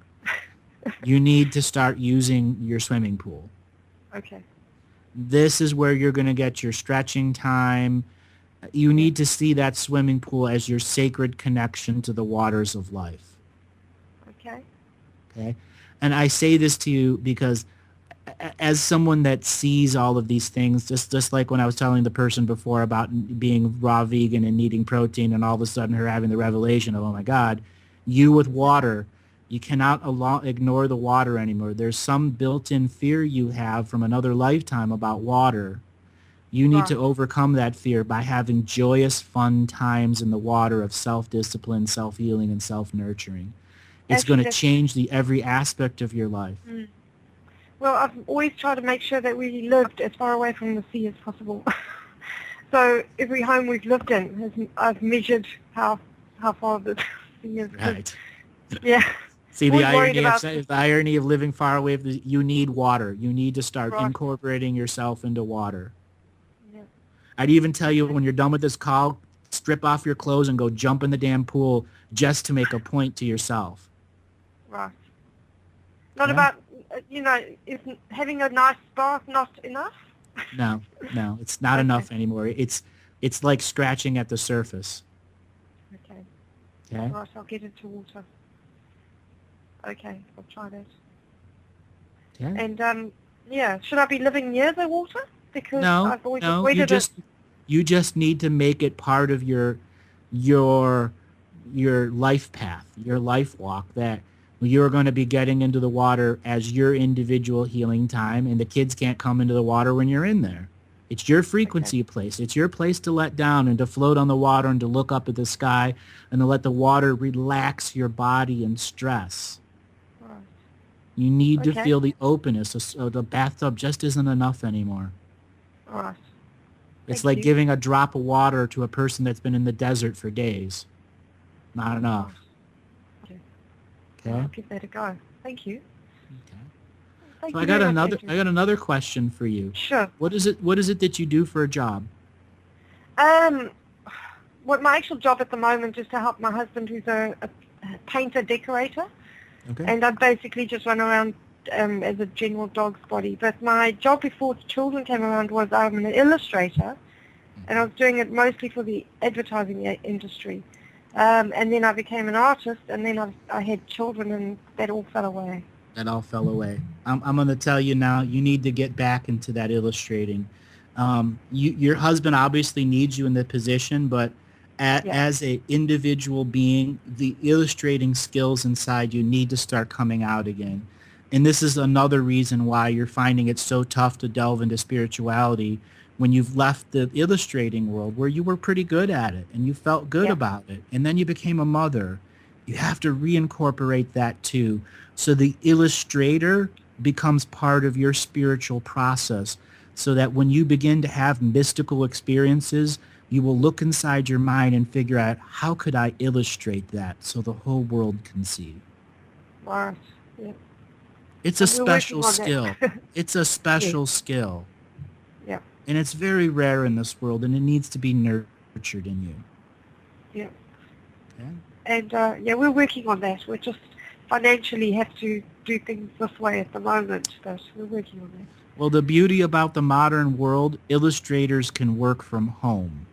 You need to start using your swimming pool. Okay. This is where you're going to get your stretching time. You need to see that swimming pool as your sacred connection to the waters of life. Okay. Okay. And I say this to you because as someone that sees all of these things, just like when I was telling the person before about being raw vegan and needing protein and all of a sudden her having the revelation of, oh my God, you with water, you cannot ignore the water anymore. There's some built-in fear you have from another lifetime about water. You need to overcome that fear by having joyous, fun times in the water of self-discipline, self-healing, and self-nurturing. It's going to change every aspect of your life. Mm. Well, I've always tried to make sure that we lived as far away from the sea as possible. So every home we've lived in, I've measured how far the sea is. Right. Yeah. See, the irony of living far away, you need water. You need to start incorporating yourself into water. Yeah. I'd even tell you when you're done with this call, strip off your clothes and go jump in the damn pool just to make a point to yourself. Right. Not about, is having a nice bath not enough? No, it's not enough anymore. It's like scratching at the surface. Okay. Okay. Right, I'll get into water. Okay, I'll try that. Okay. And should I be living near the water? Because I've always avoided you just need to make it part of your your life path, your life walk, that you're going to be getting into the water as your individual healing time, and the kids can't come into the water when you're in there. It's your frequency place. It's your place to let down and to float on the water and to look up at the sky and to let the water relax your body and stress. You need to feel the openness. So the bathtub just isn't enough anymore. All right. It's Thank like you. giving a drop of water to a person that's been in the desert for days. Not enough. Okay. I'll give that a go. Thank you. Thank So you I got very much, another. Andrew. I got another question for you. Sure. What is it that you do for a job? What my actual job at the moment is to help my husband, who's a painter decorator, Okay. and I basically just run around as a general dog's body. But my job before children came around was I'm an illustrator, and I was doing it mostly for the advertising industry. And then I became an artist, and then I had children, and that all fell away. That all fell away. I'm going to tell you now, you need to get back into that illustrating. Your husband obviously needs you in the position, but as an individual being, the illustrating skills inside you need to start coming out again. And this is another reason why you're finding it so tough to delve into spirituality when you've left the illustrating world where you were pretty good at it and you felt good about it. And then you became a mother. You have to reincorporate that too. So the illustrator becomes part of your spiritual process, so that when you begin to have mystical experiences, you will look inside your mind and figure out, how could I illustrate that so the whole world can see? Wow. Yeah. It's a special skill. It's a special skill. Yeah. And it's very rare in this world, and it needs to be nurtured in you. Yeah. Okay. And we're working on that. We just financially have to do things this way at the moment, but we're working on that. Well, the beauty about the modern world, illustrators can work from home.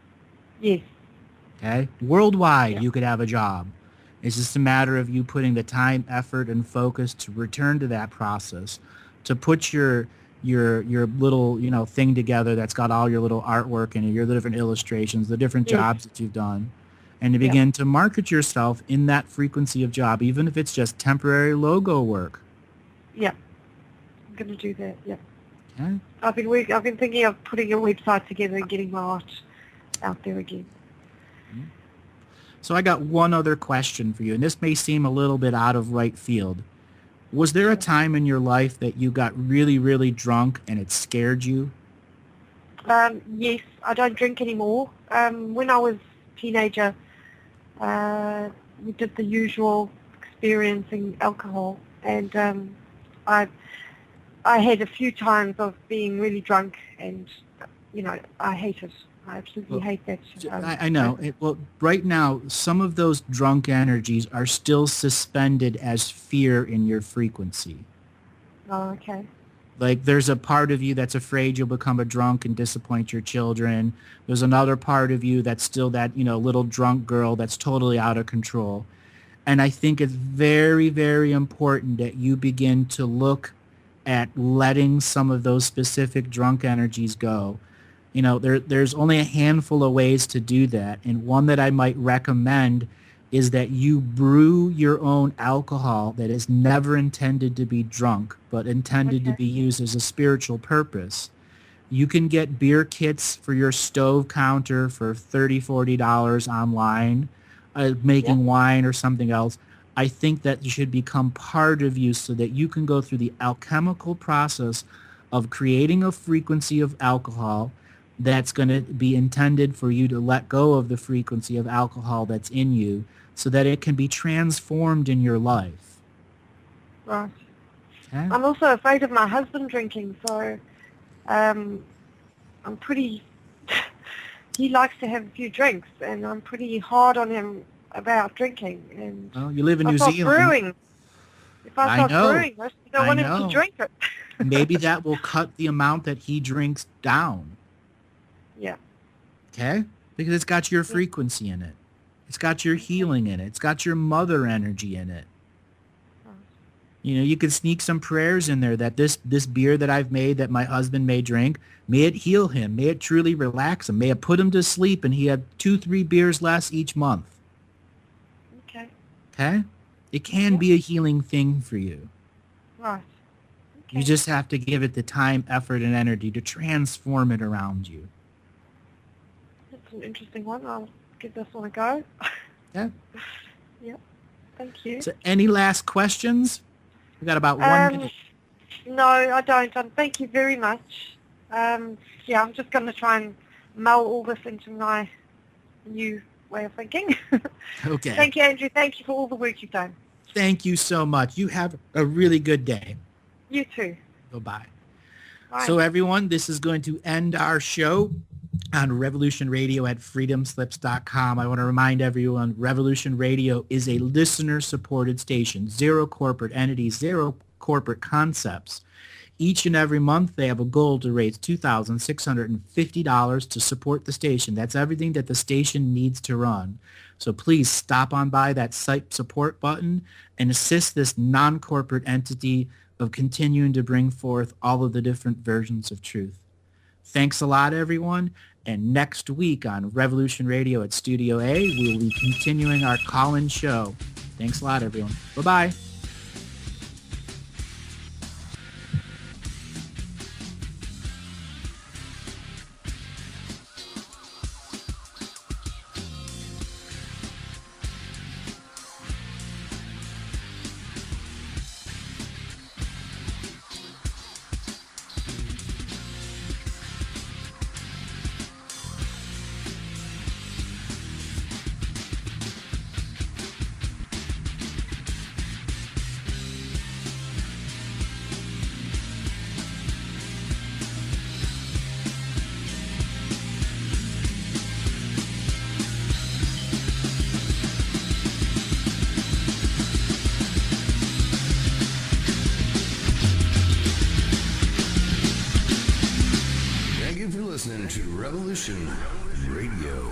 Yes. Okay? Worldwide, you could have a job. It's just a matter of you putting the time, effort, and focus to return to that process, to put your little, thing together that's got all your little artwork and your different illustrations, the different jobs that you've done, and to begin to market yourself in that frequency of job, even if it's just temporary logo work. Yeah. I'm going to do that, yeah. Okay? I've been thinking of putting a website together and getting my art out there again. So I got one other question for you, and this may seem a little bit out of right field. Was there a time in your life that you got really, really drunk and it scared you? Yes, I don't drink anymore. When I was a teenager, we did the usual experiencing alcohol, and I had a few times of being really drunk, and I hate it. I absolutely hate that. I know. Well, right now, some of those drunk energies are still suspended as fear in your frequency. Oh, okay. Like, there's a part of you that's afraid you'll become a drunk and disappoint your children. There's another part of you that's still that, little drunk girl that's totally out of control. And I think it's very, very important that you begin to look at letting some of those specific drunk energies go. There's only a handful of ways to do that. And one that I might recommend is that you brew your own alcohol that is never intended to be drunk, but intended to be used as a spiritual purpose. You can get beer kits for your stove counter for $30, $40 online, making wine or something else. I think that should become part of you so that you can go through the alchemical process of creating a frequency of alcohol that's going to be intended for you to let go of the frequency of alcohol that's in you so that it can be transformed in your life. Right. Okay? I'm also afraid of my husband drinking, so I'm pretty... he likes to have a few drinks, and I'm pretty hard on him about drinking. And well, you live in New Zealand. If I start brewing, I don't want him to drink it. Maybe that will cut the amount that he drinks down. Yeah. Okay? Because it's got your frequency in it. It's got your healing in it. It's got your mother energy in it. You could sneak some prayers in there that this beer that I've made that my husband may drink, may it heal him. May it truly relax him. May it put him to sleep and he have 2-3 beers less each month. Okay. Okay? It can be a healing thing for you. Right. You just have to give it the time, effort, and energy to transform it around you. That's an interesting one. I'll give this one a go. Yeah. Yep. Thank you. So any last questions? We've got about 1 minute. No, I don't. Thank you very much. I'm just going to try and mull all this into my new way of thinking. Okay. Thank you, Andrew. Thank you for all the work you've done. Thank you so much. You have a really good day. You too. Bye-bye. Bye. So everyone, this is going to end our show on Revolution Radio at freedomslips.com. I want to remind everyone, Revolution Radio is a listener-supported station. 0 corporate entities, 0 corporate concepts. Each and every month, they have a goal to raise $2,650 to support the station. That's everything that the station needs to run. So please stop on by that site support button and assist this non-corporate entity of continuing to bring forth all of the different versions of truth. Thanks a lot, everyone. And next week on Revolution Radio at Studio A, we will be continuing our call-in show. Thanks a lot, everyone. Bye-bye. Listening to Revolution Radio.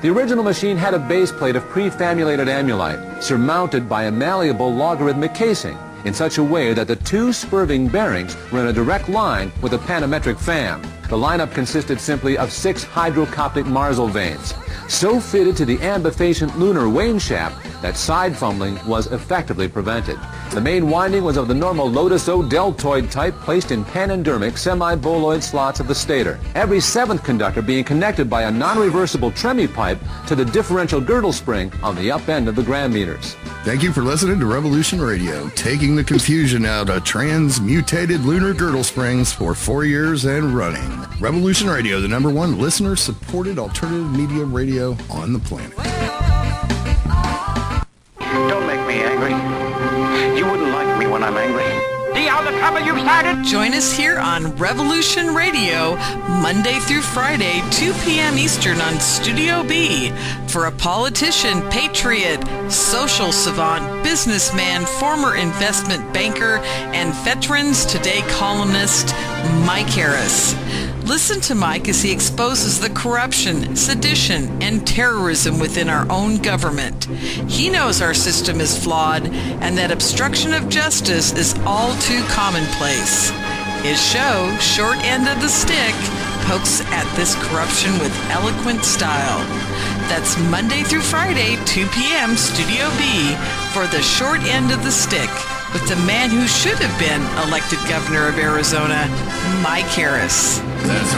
The original machine had a base plate of prefamulated amulite, surmounted by a malleable logarithmic casing, in such a way that the 2 spurving bearings were in a direct line with a panametric fan. The lineup consisted simply of 6 hydrocoptic Marsal vanes, so fitted to the ambifacient lunar wane shaft that side fumbling was effectively prevented. The main winding was of the normal Lotus-O deltoid type, placed in panendermic semi-boloid slots of the stator, every 7th conductor being connected by a non-reversible tremie pipe to the differential girdle spring on the up end of the gram meters. Thank you for listening to Revolution Radio, taking the confusion out of transmutated lunar girdle springs for 4 years and running. Revolution Radio, the #1 listener-supported alternative media radio on the planet. Don't make me angry. You wouldn't like me when I'm angry. See how the trouble you've started? Join us here on Revolution Radio, Monday through Friday, 2 p.m. Eastern on Studio B, for a politician, patriot, social savant, businessman, former investment banker, and Veterans Today columnist, Mike Harris. Listen to Mike as he exposes the corruption, sedition, and terrorism within our own government. He knows our system is flawed and that obstruction of justice is all too commonplace. His show, Short End of the Stick, pokes at this corruption with eloquent style. That's Monday through Friday, 2 p.m. Studio B, for the Short End of the Stick, with the man who should have been elected governor of Arizona, Mike Harris. That's